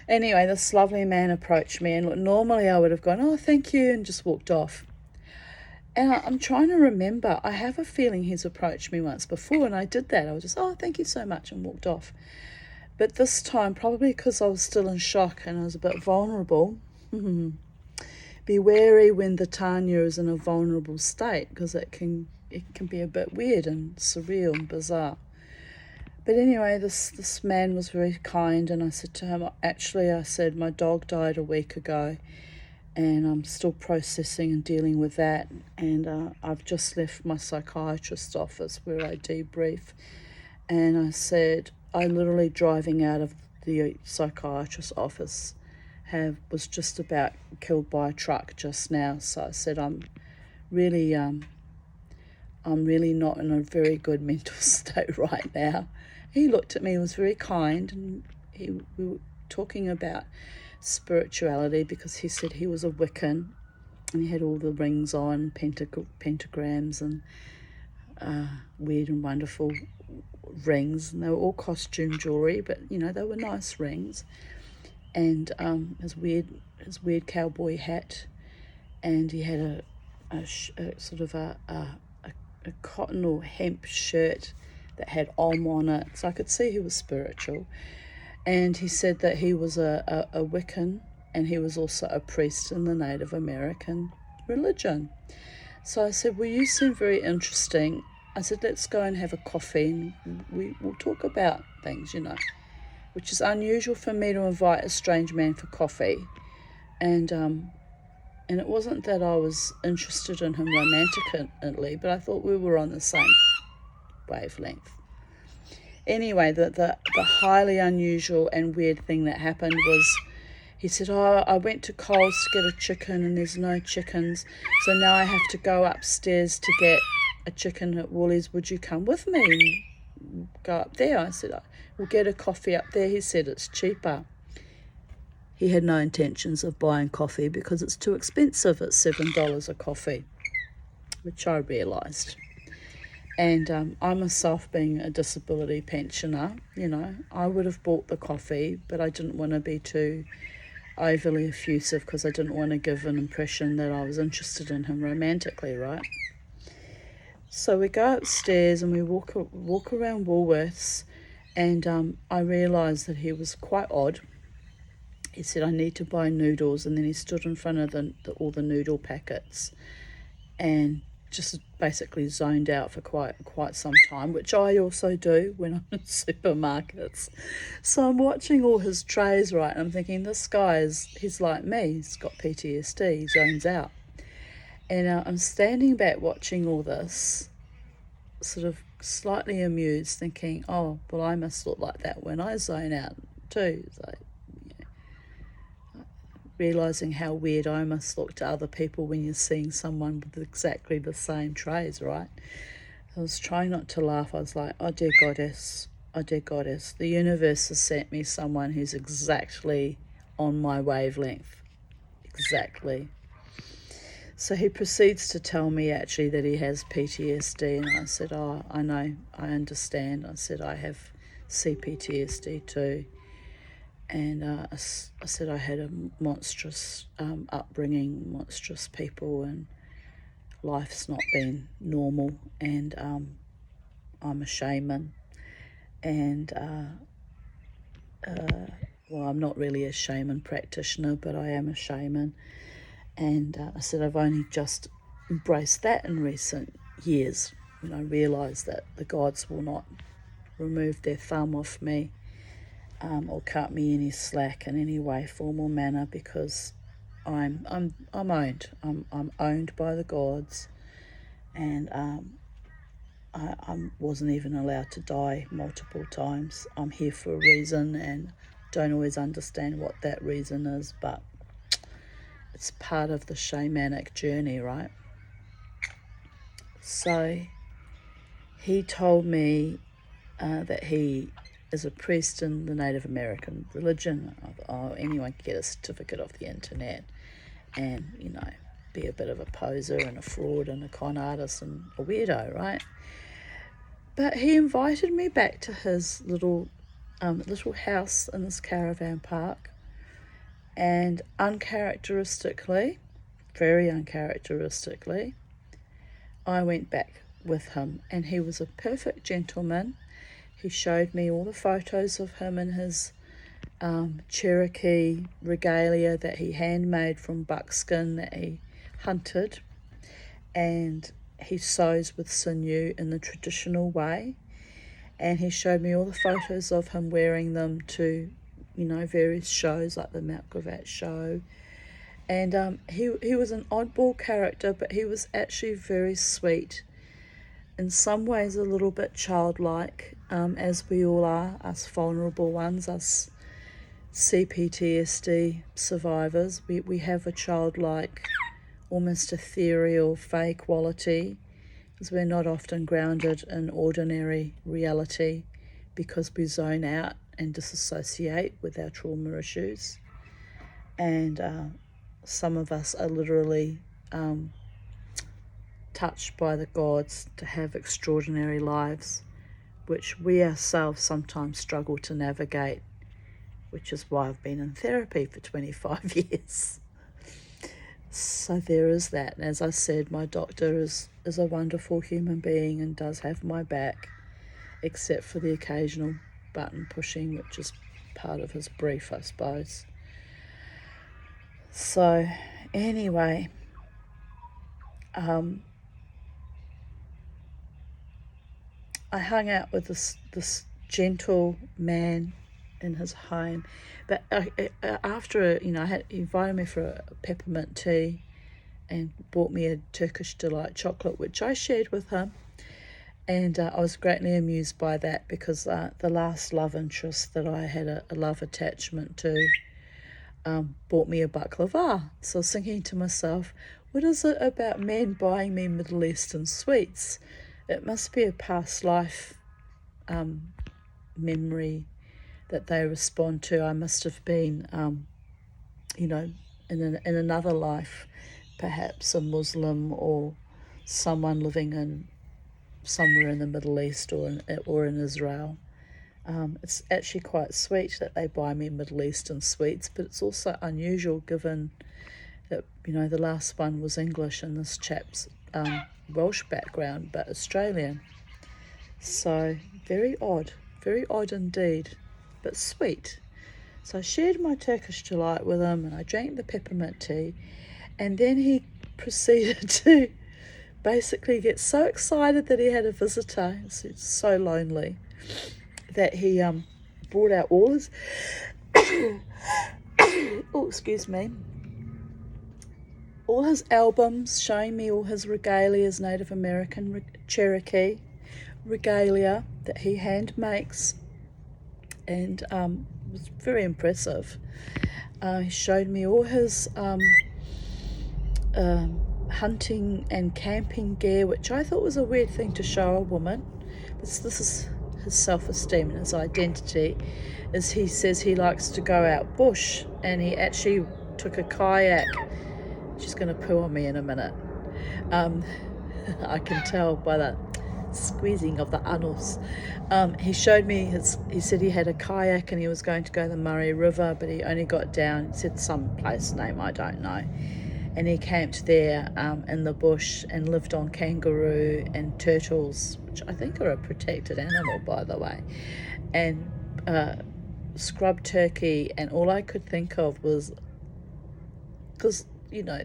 Anyway, this lovely man approached me, and look, normally I would have gone, oh, thank you, and just walked off. And I'm trying to remember, I have a feeling he's approached me once before, and I did that. I was just, oh, thank you so much, and walked off. But this time, probably because I was still in shock and I was a bit vulnerable, be wary when the Tanya is in a vulnerable state, because it can be a bit weird and surreal and bizarre. But anyway, this man was very kind, and I said to him, actually, I said, my dog died a week ago, and I'm still processing and dealing with that, and I've just left my psychiatrist's office where I debrief, and I said, I literally driving out of the psychiatrist's office was just about killed by a truck just now. So I said, I'm really not in a very good mental state right now. He looked at me, he was very kind, and we were talking about spirituality, because he said he was a Wiccan and he had all the rings on, pentagrams and weird and wonderful rings, and they were all costume jewelry, but they were nice rings, and his weird cowboy hat, and he had a sort of a cotton or hemp shirt that had Om on it, so I could see he was spiritual. And he said that he was a Wiccan, and he was also a priest in the Native American religion. So I said, well, you seem very interesting. I said, let's go and have a coffee and we'll talk about things, which is unusual for me to invite a strange man for coffee. And it wasn't that I was interested in him romantically, but I thought we were on the same wavelength. Anyway, the highly unusual and weird thing that happened was, he said, I went to Coles to get a chicken and there's no chickens, so now I have to go upstairs to get a chicken at Woolies. Would you come with me and go up there? I said, we'll get a coffee up there. He said it's cheaper. He had no intentions of buying coffee because it's too expensive. It's $7 a coffee, which I realised. And I myself, being a disability pensioner, I would have bought the coffee, but I didn't want to be too overly effusive because I didn't want to give an impression that I was interested in him romantically, right? So we go upstairs and we walk around Woolworths, and I realised that he was quite odd. He said, I need to buy noodles, and then he stood in front of all the noodle packets and just basically zoned out for quite some time, which I also do when I'm in supermarkets. So I'm watching all his trays, right, and I'm thinking, this guy he's like me, he's got PTSD, he zones out. And I'm standing back watching all this, sort of slightly amused, thinking, oh, well, I must look like that when I zone out too. So, realising how weird I must look to other people when you're seeing someone with exactly the same trays, right? I was trying not to laugh. I was like, oh dear goddess, the universe has sent me someone who's exactly on my wavelength. Exactly. So he proceeds to tell me actually that he has PTSD, and I said, oh, I know, I understand. I said, I have CPTSD too. And I said I had a monstrous upbringing, monstrous people, and life's not been normal, and I'm a shaman, and well, I'm not really a shaman practitioner, but I am a shaman. And I said I've only just embraced that in recent years, when I realised that the gods will not remove their thumb off me or cut me any slack in any way, form or manner, because I'm owned. I'm owned by the gods, and I wasn't even allowed to die multiple times. I'm here for a reason, and don't always understand what that reason is, but it's part of the shamanic journey, right? So he told me that he is a priest in the Native American religion. Oh, anyone can get a certificate off the internet and, be a bit of a poser and a fraud and a con artist and a weirdo, right? But he invited me back to his little house in this caravan park, and uncharacteristically, very uncharacteristically, I went back with him, and he was a perfect gentleman. He showed me all the photos of him in his Cherokee regalia that he handmade from buckskin that he hunted, and he sews with sinew in the traditional way, And he showed me all the photos of him wearing them to, various shows like the Mount Gravatt show. And he was an oddball character, but he was actually very sweet. In some ways a little bit childlike, as we all are, us vulnerable ones, us CPTSD survivors. We have a childlike, almost ethereal, fake quality, because we're not often grounded in ordinary reality because we zone out and disassociate with our trauma issues. And some of us are literally touched by the gods to have extraordinary lives, which we ourselves sometimes struggle to navigate, which is why I've been in therapy for 25 years. So there is that. And as I said, my doctor is a wonderful human being and does have my back, except for the occasional button pushing, which is part of his brief, I suppose. So anyway, I hung out with this gentle man in his home, but after he invited me for a peppermint tea and bought me a Turkish Delight chocolate, which I shared with him, and I was greatly amused by that, because the last love interest that I had a love attachment to bought me a baklava. So I was thinking to myself, what is it about men buying me Middle Eastern sweets? It must be a past life memory that they respond to. I must have been, in another life, perhaps a Muslim or someone living in somewhere in the Middle East or in Israel. It's actually quite sweet that they buy me Middle Eastern sweets, but it's also unusual given that, the last one was English and this chap's Welsh background, but Australian. So very odd indeed, but sweet. So I shared my Turkish Delight with him, and I drank the peppermint tea, and then he proceeded to basically get so excited that he had a visitor. It's so lonely that he brought out all his all his albums, showing me all his regalia, his Native American Cherokee regalia that he hand makes, and was very impressive. He showed me all his hunting and camping gear, which I thought was a weird thing to show a woman, but this is his self-esteem and his identity. As he says, he likes to go out bush, and he actually took a kayak. She's going to poo on me in a minute. I can tell by the squeezing of the anus. He showed me he said he had a kayak and he was going to go to the Murray River, but he only got down, said some place name I don't know, and he camped there in the bush and lived on kangaroo and turtles, which I think are a protected animal, by the way, and scrub turkey. And all I could think of was, because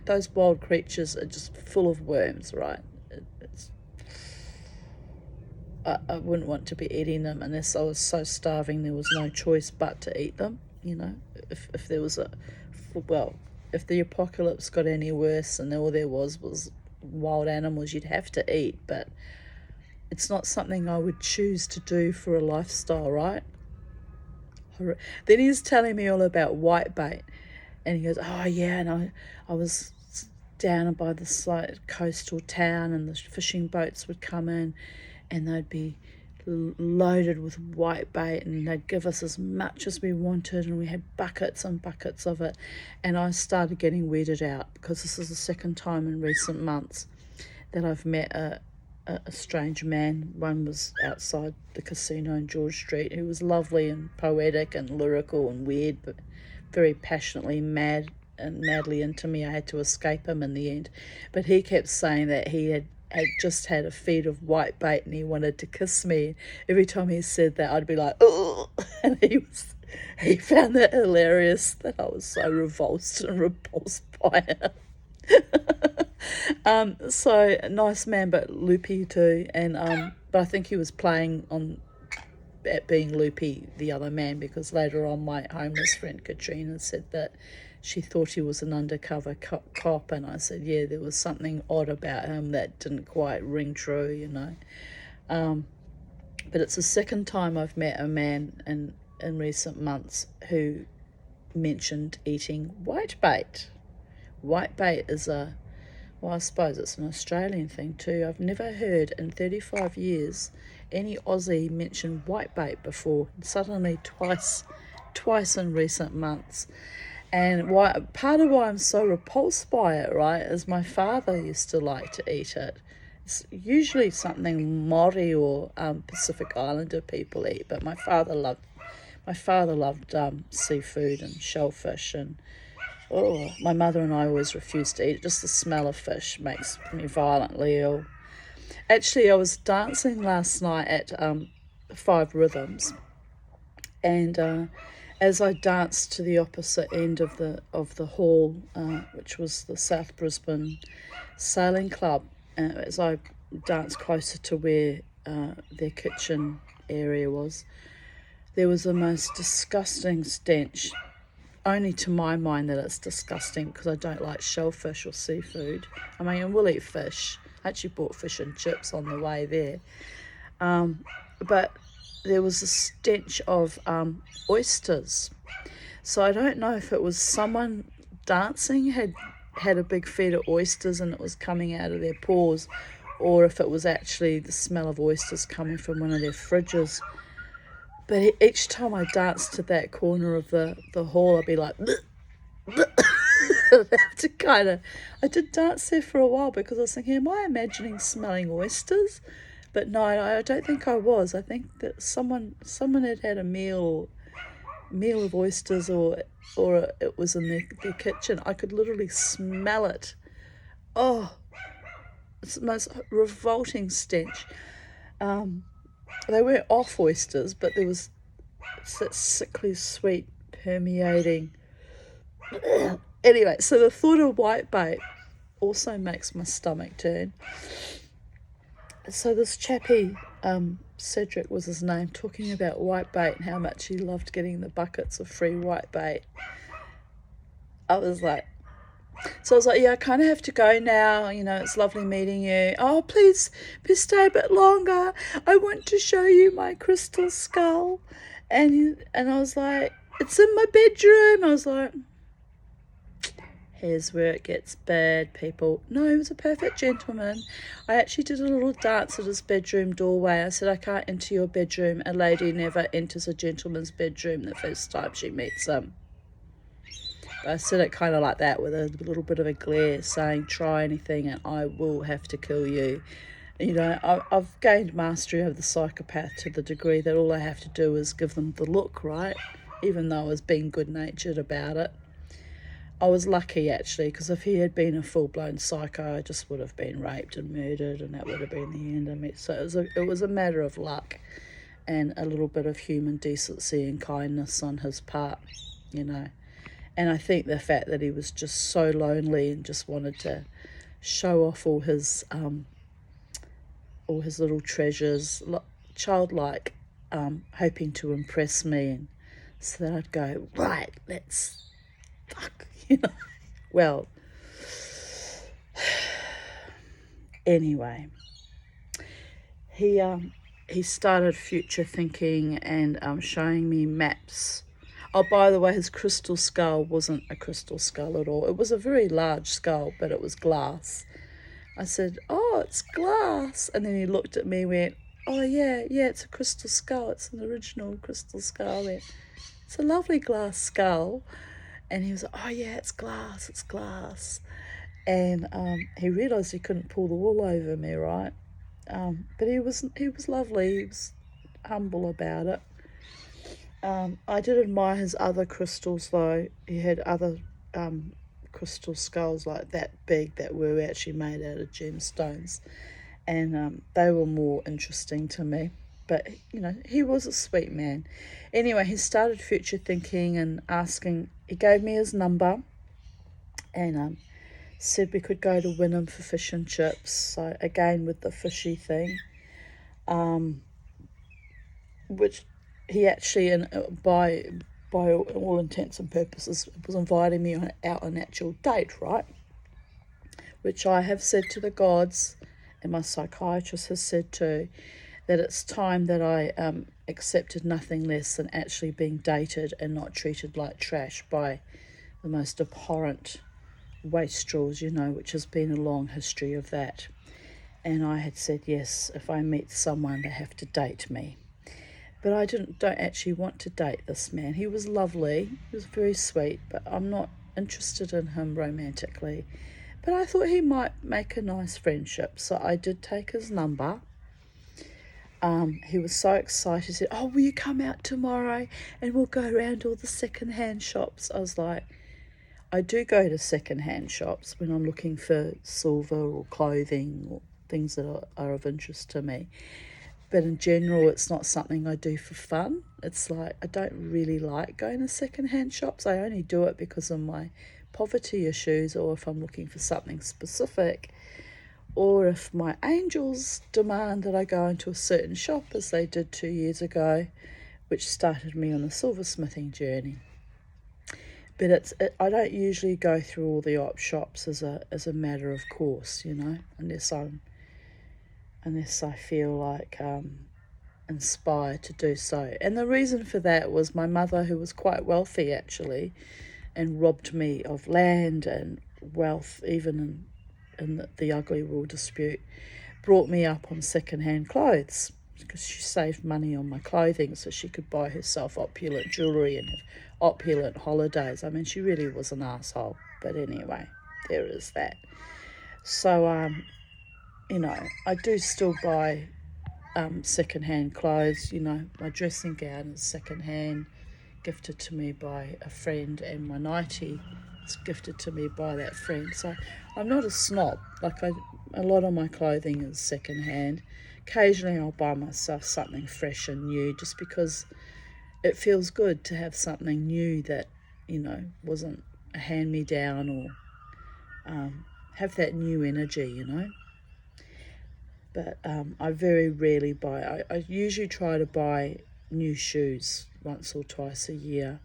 those wild creatures are just full of worms, right? I wouldn't want to be eating them unless I was so starving there was no choice but to eat them. If there was if the apocalypse got any worse and all there was wild animals you'd have to eat, but it's not something I would choose to do for a lifestyle, right? Then he's telling me all about whitebait. And he goes, oh yeah, and I was down by this coastal town, and the fishing boats would come in and they'd be loaded with whitebait, and they'd give us as much as we wanted, and we had buckets and buckets of it. And I started getting weirded out, because this is the second time in recent months that I've met a strange man. One was outside the casino in George Street, who was lovely and poetic and lyrical and weird, but very passionately madly into me. I had to escape him in the end, but he kept saying that he had just had a feed of whitebait and he wanted to kiss me. Every time he said that, I'd be like, oh, and he found that hilarious, that I was so repulsed by it. So nice man, but loopy too, and but I think he was playing on at being loopy, the other man, because later on my homeless friend Katrina said that she thought he was an undercover cop, and I said, yeah, there was something odd about him that didn't quite ring true, you know. But it's the second time I've met a man in recent months who mentioned eating whitebait. Whitebait is well, I suppose it's an Australian thing too. I've never heard in 35 years any Aussie mention whitebait before. Suddenly twice in recent months. And part of why I'm so repulsed by it, right, is my father used to like to eat it. It's usually something Māori or Pacific Islander people eat, but my father loved seafood and shellfish, and my mother and I always refused to eat it. Just the smell of fish makes me violently ill. Actually, I was dancing last night at Five Rhythms, and as I danced to the opposite end of the hall, which was the South Brisbane Sailing Club, as I danced closer to where their kitchen area was, there was the most disgusting stench. Only to my mind that it's disgusting, because I don't like shellfish or seafood. I mean, we'll eat fish. I actually bought fish and chips on the way there. But there was a stench of oysters. So I don't know if it was someone dancing had a big feed of oysters and it was coming out of their pores, or if it was actually the smell of oysters coming from one of their fridges. But each time I danced to that corner of the hall, I'd be like, bleh, bleh. I'd have to I did dance there for a while because I was thinking, am I imagining smelling oysters? But no, I don't think I was. I think that someone had a meal of oysters, or it was in their kitchen. I could literally smell it. Oh, it's the most revolting stench. They weren't off oysters, but there was that sickly sweet permeating. Anyway, so the thought of whitebait also makes my stomach turn. So this chappie, Cedric was his name, talking about whitebait and how much he loved getting the buckets of free whitebait. I was like, yeah, I kind of have to go now. You know, it's lovely meeting you. Oh, please stay a bit longer. I want to show you my crystal skull. And I was like, it's in my bedroom. I was like, here's where it gets bad, people. No, he was a perfect gentleman. I actually did a little dance at his bedroom doorway. I said, I can't enter your bedroom. A lady never enters a gentleman's bedroom the first time she meets him. I said it kind of like that, with a little bit of a glare, saying, try anything and I will have to kill you. You know, I've gained mastery over the psychopath to the degree that all I have to do is give them the look, right? Even though I was being good-natured about it. I was lucky, actually, because if he had been a full-blown psycho, I just would have been raped and murdered, and that would have been the end of me. So it was a matter of luck and a little bit of human decency and kindness on his part, you know. And I think the fact that he was just so lonely and just wanted to show off all his little treasures, childlike, hoping to impress me, and so that I'd go, right, let's fuck, you know. Well, anyway, he started future thinking and showing me maps. Oh, by the way, his crystal skull wasn't a crystal skull at all. It was a very large skull, but it was glass. I said, oh, it's glass. And then he looked at me and went, oh, yeah, it's a crystal skull. It's an original crystal skull. I went, it's a lovely glass skull. And he was like, oh, yeah, it's glass. And he realised he couldn't pull the wool over me, right? But he was lovely. He was humble about it. I did admire his other crystals, though. He had other crystal skulls like that big that were actually made out of gemstones, and they were more interesting to me. But, you know, he was a sweet man. Anyway, he started future thinking and asking. He gave me his number and said we could go to Wynnum for fish and chips. So, again, with the fishy thing, which he actually, and by all intents and purposes, was inviting me out on an actual date, right? Which I have said to the gods, and my psychiatrist has said too, that it's time that I accepted nothing less than actually being dated and not treated like trash by the most abhorrent wastrels, which has been a long history of that. And I had said, yes, if I meet someone, they have to date me. But I don't actually want to date this man. He was lovely, he was very sweet, but I'm not interested in him romantically. But I thought he might make a nice friendship, so I did take his number. He was so excited. He said, oh, will you come out tomorrow and we'll go around all the second-hand shops? I was like, I do go to second-hand shops when I'm looking for silver or clothing or things that are of interest to me. But in general, it's not something I do for fun. It's like I don't really like going to second-hand shops. I only do it because of my poverty issues, or if I'm looking for something specific, or if my angels demand that I go into a certain shop, as they did 2 years ago, which started me on the silversmithing journey. But I don't usually go through all the op shops as a matter of course, unless I feel like inspired to do so. And the reason for that was my mother, who was quite wealthy actually, and robbed me of land and wealth, even in the ugly rule dispute, brought me up on second-hand clothes because she saved money on my clothing so she could buy herself opulent jewellery and have opulent holidays. I mean, she really was an asshole, but anyway, there is that. So, I do still buy second-hand clothes. My dressing gown is second-hand, gifted to me by a friend, and my nightie is gifted to me by that friend. So I'm not a snob. A lot of my clothing is second-hand. Occasionally I'll buy myself something fresh and new just because it feels good to have something new that, wasn't a hand-me-down, or have that new energy, But I very rarely buy. I usually try to buy new shoes once or twice a year.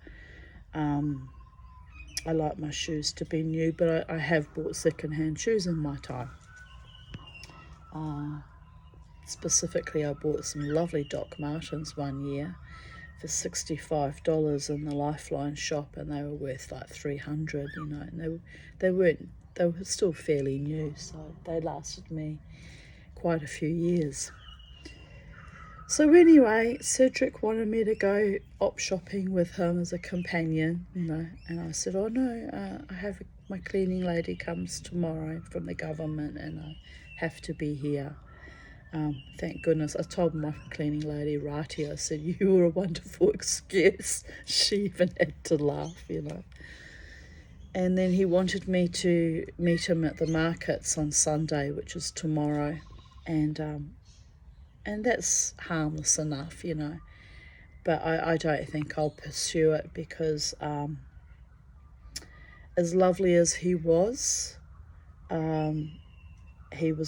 I like my shoes to be new, but I have bought second-hand shoes in my time. Specifically, I bought some lovely Doc Martens one year for $65 in the Lifeline shop, and they were worth like $300, and they were still fairly new, so they lasted me quite a few years. So anyway, Cedric wanted me to go op shopping with him as a companion, and I said, oh no, my cleaning lady comes tomorrow from the government and I have to be here. Thank goodness. I told my cleaning lady, Rati, I said, you were a wonderful excuse. She even had to laugh, And then he wanted me to meet him at the markets on Sunday, which is tomorrow, and that's harmless enough, but I don't think I'll pursue it because as lovely as he was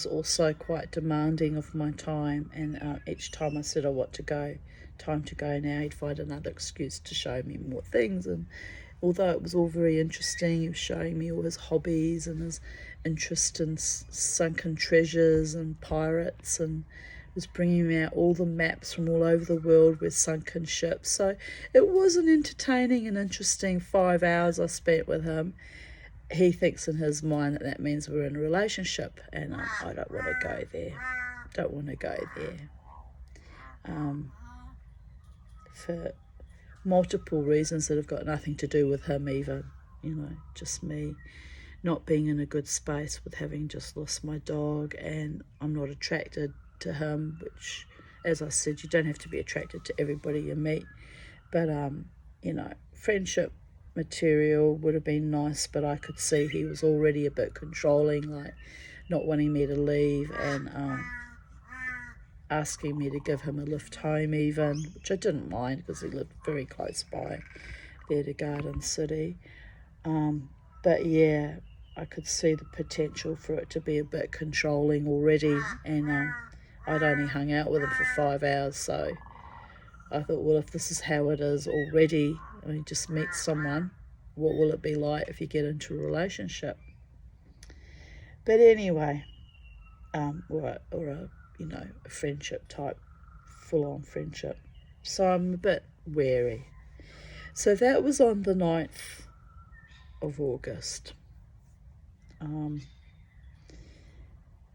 also quite demanding of my time, and each time I said I want to go, time to go now, he'd find another excuse to show me more things. And although it was all very interesting, he was showing me all his hobbies and his interest in sunken treasures and pirates, and was bringing me out all the maps from all over the world with sunken ships. So it was an entertaining and interesting 5 hours I spent with him. He thinks in his mind that means we're in a relationship, and I don't want to go there. For multiple reasons that have got nothing to do with him even, just me not being in a good space with having just lost my dog, and I'm not attracted to him, which, as I said, you don't have to be attracted to everybody you meet, but friendship material would have been nice, but I could see he was already a bit controlling, like not wanting me to leave, and asking me to give him a lift home even, which I didn't mind because he lived very close by there to Garden City. But yeah, I could see the potential for it to be a bit controlling already, and I'd only hung out with him for 5 hours, so I thought, well, if this is how it is already, and you just meet someone, what will it be like if you get into a relationship? But anyway, or a a friendship type, full-on friendship. So I'm a bit wary. So that was on the 9th of August.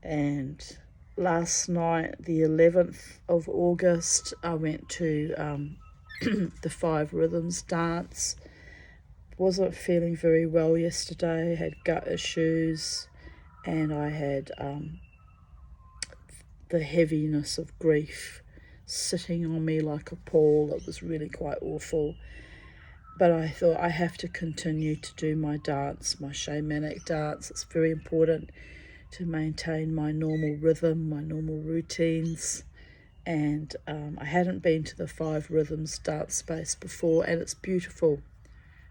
And last night, the 11th of August, I went to the Five Rhythms dance. Wasn't feeling very well yesterday, had gut issues, and I had the heaviness of grief sitting on me like a pall. It was really quite awful. But I thought I have to continue to do my dance, my shamanic dance. It's very important to maintain my normal rhythm, my normal routines. And I hadn't been to the Five Rhythms dance space before, and it's beautiful.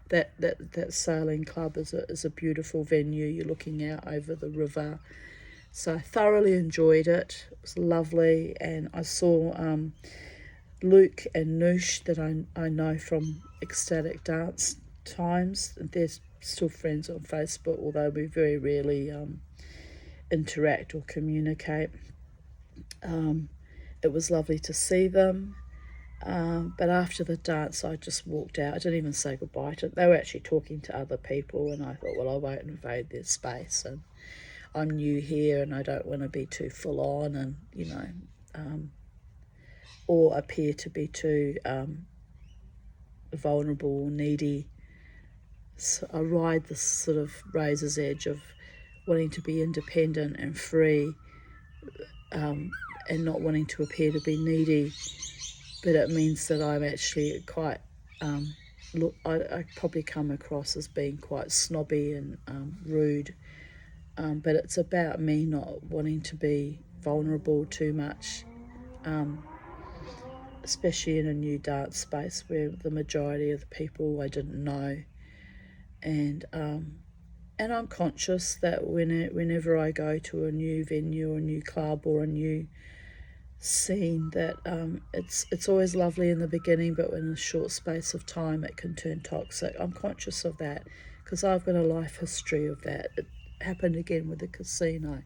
That sailing club is a beautiful venue. You're looking out over the river. So I thoroughly enjoyed it. It was lovely, and I saw Luke and Noosh that I know from ecstatic dance times. They're still friends on Facebook, although we very rarely interact or communicate. It was lovely to see them. But after the dance, I just walked out. I didn't even say goodbye to them. They were actually talking to other people, and I thought, well, I won't invade their space, and I'm new here, and I don't want to be too full on, and or appear to be too vulnerable or needy. So I ride this sort of razor's edge of wanting to be independent and free, and not wanting to appear to be needy. But it means that I'm actually quite, I probably come across as being quite snobby and rude. But it's about me not wanting to be vulnerable too much, especially in a new dance space where the majority of the people I didn't know. And I'm conscious that whenever I go to a new venue or a new club or a new scene, that it's always lovely in the beginning, but in a short space of time it can turn toxic. I'm conscious of that because I've got a life history of that. It happened again with the casino.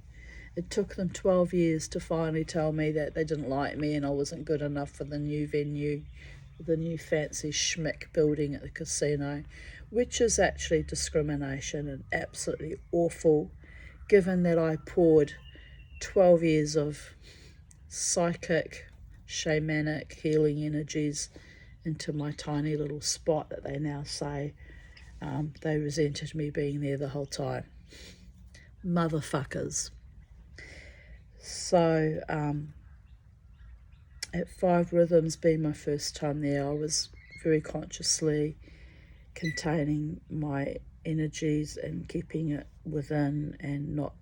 It took them 12 years to finally tell me that they didn't like me and I wasn't good enough for the new venue, the new fancy schmick building at the casino, which is actually discrimination and absolutely awful, given that I poured 12 years of psychic, shamanic healing energies into my tiny little spot that they now say they resented me being there the whole time. Motherfuckers. So at Five Rhythms being my first time there, I was very consciously containing my energies and keeping it within, and not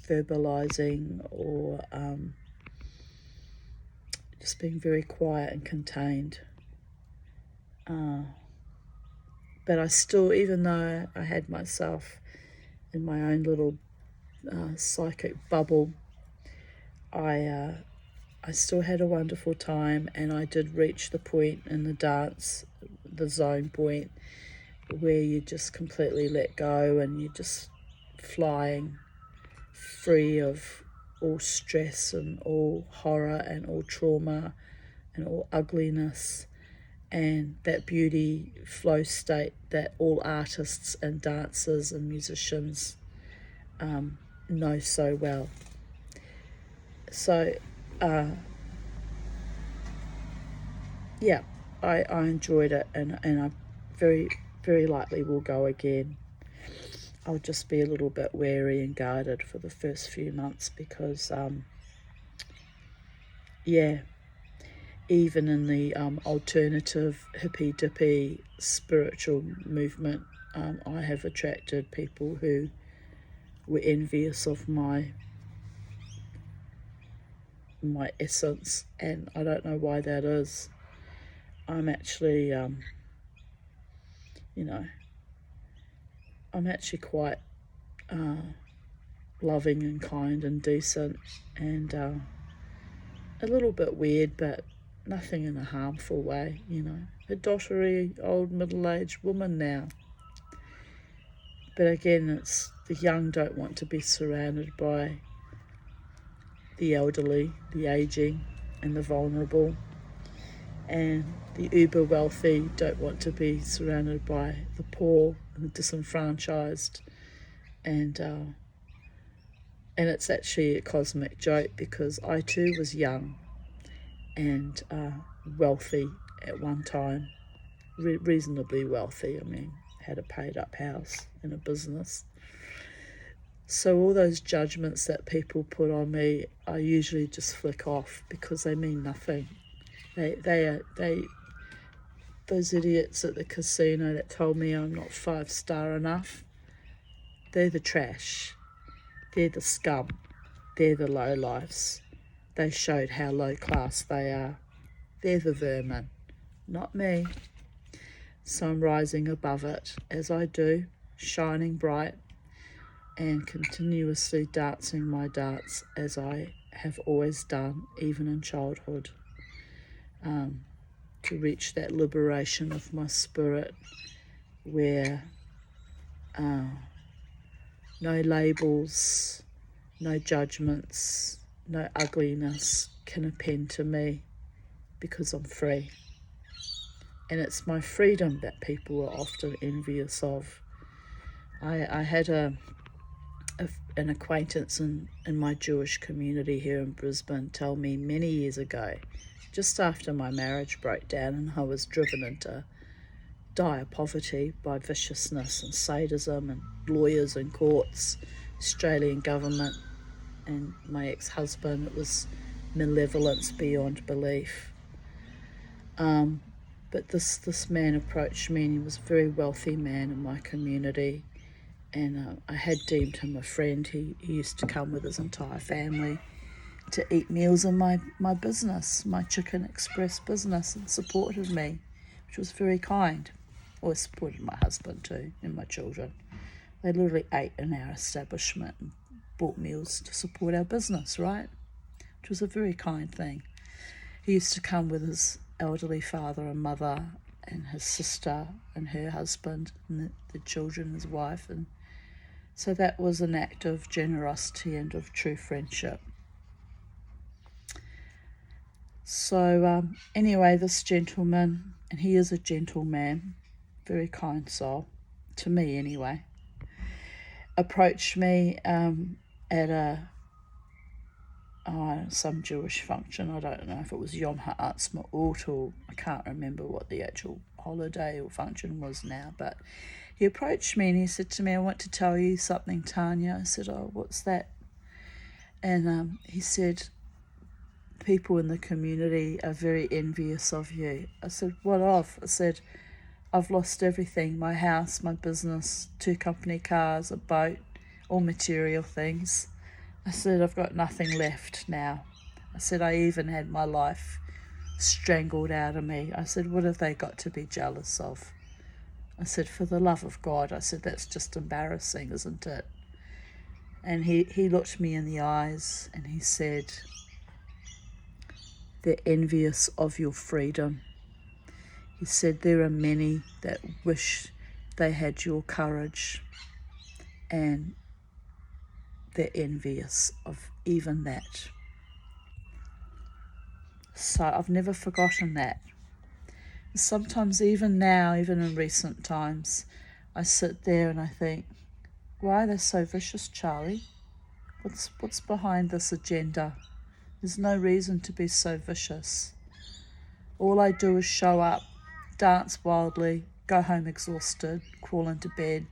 verbalizing or just being very quiet and contained. But I still, even though I had myself in my own little psychic bubble, I still had a wonderful time, and I did reach the point in the dance, the zone point, where you just completely let go and you're just flying free of all stress and all horror and all trauma and all ugliness, and that beauty flow state that all artists and dancers and musicians know so well. So yeah, I enjoyed it, and I very, very likely will go again. I'll just be a little bit wary and guarded for the first few months because even in the alternative hippy-dippy spiritual movement, I have attracted people who were envious of my essence, and I don't know why that is. I'm actually, I'm actually quite loving and kind and decent, and a little bit weird, but nothing in a harmful way, A dottery, old, middle-aged woman now. But again, it's the young don't want to be surrounded by the elderly, the aging, and the vulnerable. And the uber wealthy don't want to be surrounded by the poor and the disenfranchised. And it's actually a cosmic joke, because I too was young and wealthy at one time, reasonably wealthy. I mean, had a paid up house and a business. So all those judgments that people put on me, I usually just flick off, because they mean nothing. Those idiots at the casino that told me I'm not 5-star enough, they're the trash. They're the scum. They're the lowlifes. They showed how low class they are. They're the vermin, not me. So I'm rising above it, as I do, shining bright and continuously dancing my dance, as I have always done, even in childhood, to reach that liberation of my spirit where no labels, no judgments, no ugliness can append to me, because I'm free. And it's my freedom that people are often envious of. I had an acquaintance in my Jewish community here in Brisbane tell me many years ago, just after my marriage broke down and I was driven into dire poverty by viciousness and sadism and lawyers and courts, Australian government, and my ex-husband. It was malevolence beyond belief. But this man approached me, and he was a very wealthy man in my community, and I had deemed him a friend. He used to come with his entire family to eat meals in my business, my Chicken Express business, and supported me, which was very kind. Or supported my husband too, and my children. They literally ate in our establishment and bought meals to support our business, right? Which was a very kind thing. He used to come with his elderly father and mother and his sister and her husband and the children, his wife. And so that was an act of generosity and of true friendship. So anyway, this gentleman, and he is a gentleman, very kind soul, to me anyway, approached me at some Jewish function. I don't know if it was Yom Ha'atzmaut, or I can't remember what the actual holiday or function was now, but he approached me and he said to me, "I want to tell you something, Tanya." I said, "Oh, what's that?" And he said, "People in the community are very envious of you." I said, "What of?" I said, "I've lost everything, my house, my business, 2 company cars, a boat, all material things." I said, "I've got nothing left now." I said, "I even had my life strangled out of me." I said, "What have they got to be jealous of?" I said, "For the love of God," I said, "that's just embarrassing, isn't it?" And he looked me in the eyes and he said, "They're envious of your freedom." He said, "There are many that wish they had your courage, and they're envious of even that." So I've never forgotten that. Sometimes even now, even in recent times, I sit there and I think, why are they so vicious, Charlie? What's behind this agenda? There's no reason to be so vicious. All I do is show up, dance wildly, go home exhausted, crawl into bed,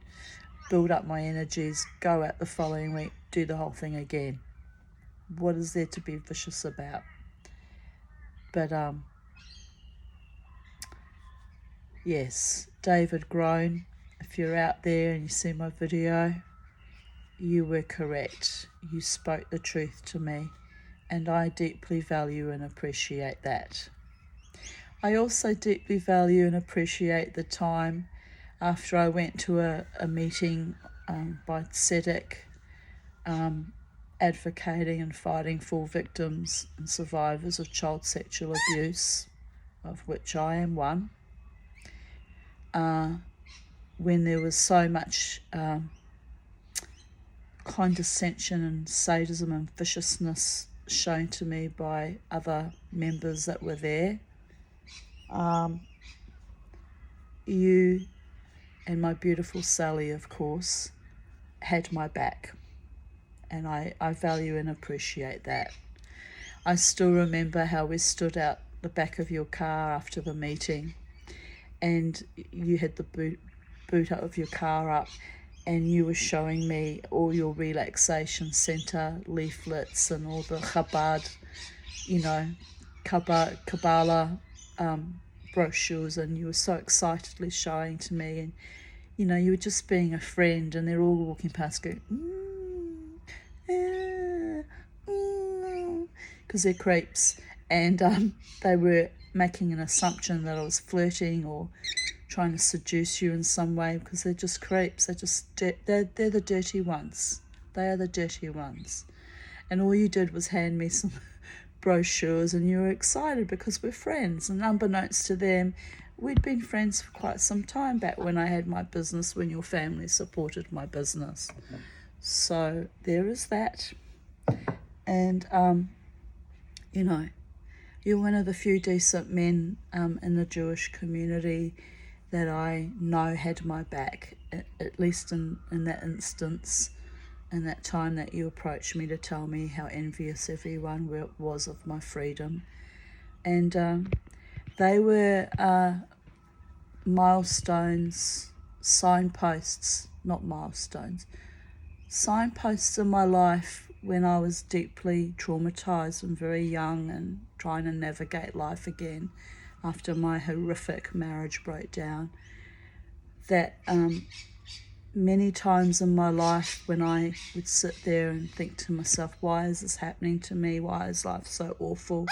build up my energies, go out the following week, do the whole thing again. What is there to be vicious about? But yes, David Groan, if you're out there and you see my video, you were correct. You spoke the truth to me, and I deeply value and appreciate that. I also deeply value and appreciate the time after I went to a meeting by Tzedek advocating and fighting for victims and survivors of child sexual abuse, of which I am one, when there was so much condescension and sadism and viciousness shown to me by other members that were there. You and my beautiful Sally, of course, had my back, and I value and appreciate that. I still remember how we stood out the back of your car after the meeting, and you had the boot of your car up, and you were showing me all your relaxation centre leaflets and all the Chabad, Kabbalah brochures, and you were so excitedly showing to me, and you were just being a friend, and they're all walking past going, because they're creeps, and they were making an assumption that I was flirting or trying to seduce you in some way, because they're just creeps. They're the dirty ones. They are the dirty ones. And all you did was hand me some brochures, and you were excited because we're friends. And unbeknownst to them, we'd been friends for quite some time back when I had my business, when your family supported my business. So there is that. And, you're one of the few decent men in the Jewish community that I know had my back, at least in that instance, in that time that you approached me to tell me how envious everyone was of my freedom. And they were milestones, signposts, not milestones, signposts in my life when I was deeply traumatized and very young and trying to navigate life again after my horrific marriage breakdown, that many times in my life when I would sit there and think to myself, why is this happening to me? Why is life so awful?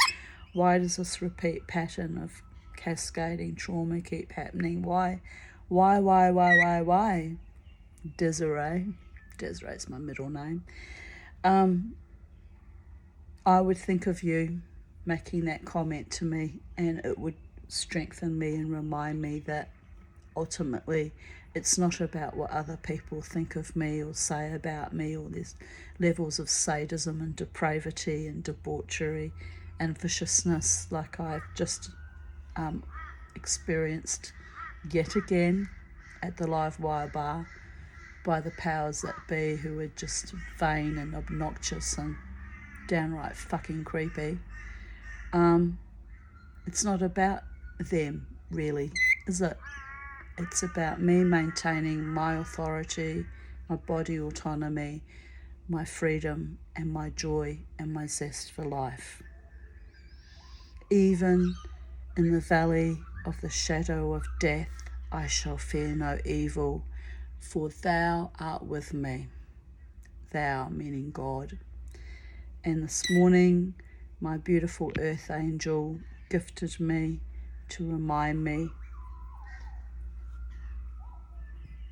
Why does this repeat pattern of cascading trauma keep happening? Why? Desiree's my middle name. I would think of you making that comment to me, and it would strengthen me and remind me that ultimately it's not about what other people think of me or say about me, or these levels of sadism and depravity and debauchery and viciousness like I've just experienced yet again at the Live Wire Bar by the powers that be, who are just vain and obnoxious and downright fucking creepy. It's not about them, really, is it? It's about me maintaining my authority, my body autonomy, my freedom and my joy and my zest for life. Even in the valley of the shadow of death, I shall fear no evil, for thou art with me. Thou, meaning God. And this morning, my beautiful earth angel gifted me to remind me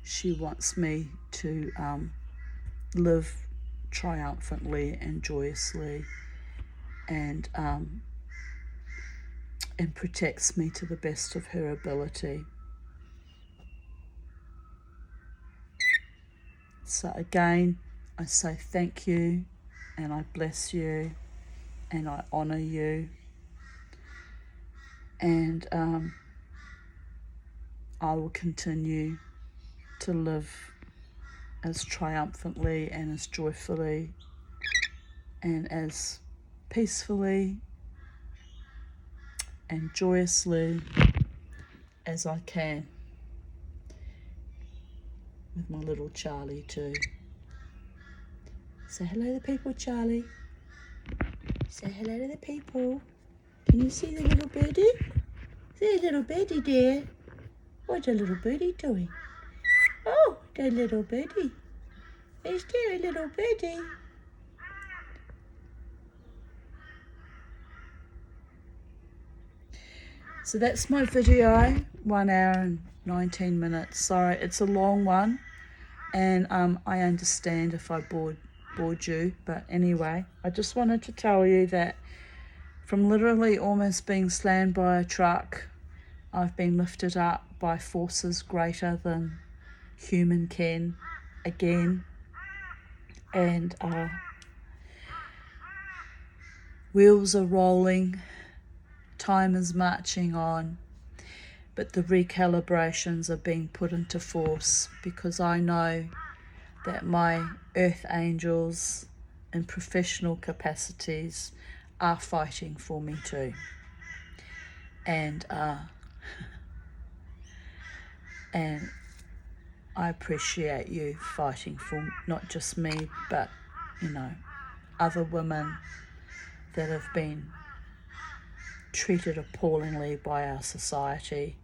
she wants me to live triumphantly and joyously, and protects me to the best of her ability. So again, I say thank you, and I bless you, and I honour you, and I will continue to live as triumphantly and as joyfully and as peacefully and joyously as I can, with my little Charley too. Say hello to the people, Charley. Say hello to the people. Can you see the little birdie? See the little birdie there? What's the little birdie doing? Oh, the little birdie. Is there a little birdie? So that's my video, 1 hour and 19 minutes. Sorry, it's a long one, and I understand if I bored bored you. But anyway, I just wanted to tell you that from literally almost being slammed by a truck, I've been lifted up by forces greater than human can again. And wheels are rolling, time is marching on, but the recalibrations are being put into force because I know that my earth angels in professional capacities are fighting for me too. And I appreciate you fighting for not just me, but, you know, other women that have been treated appallingly by our society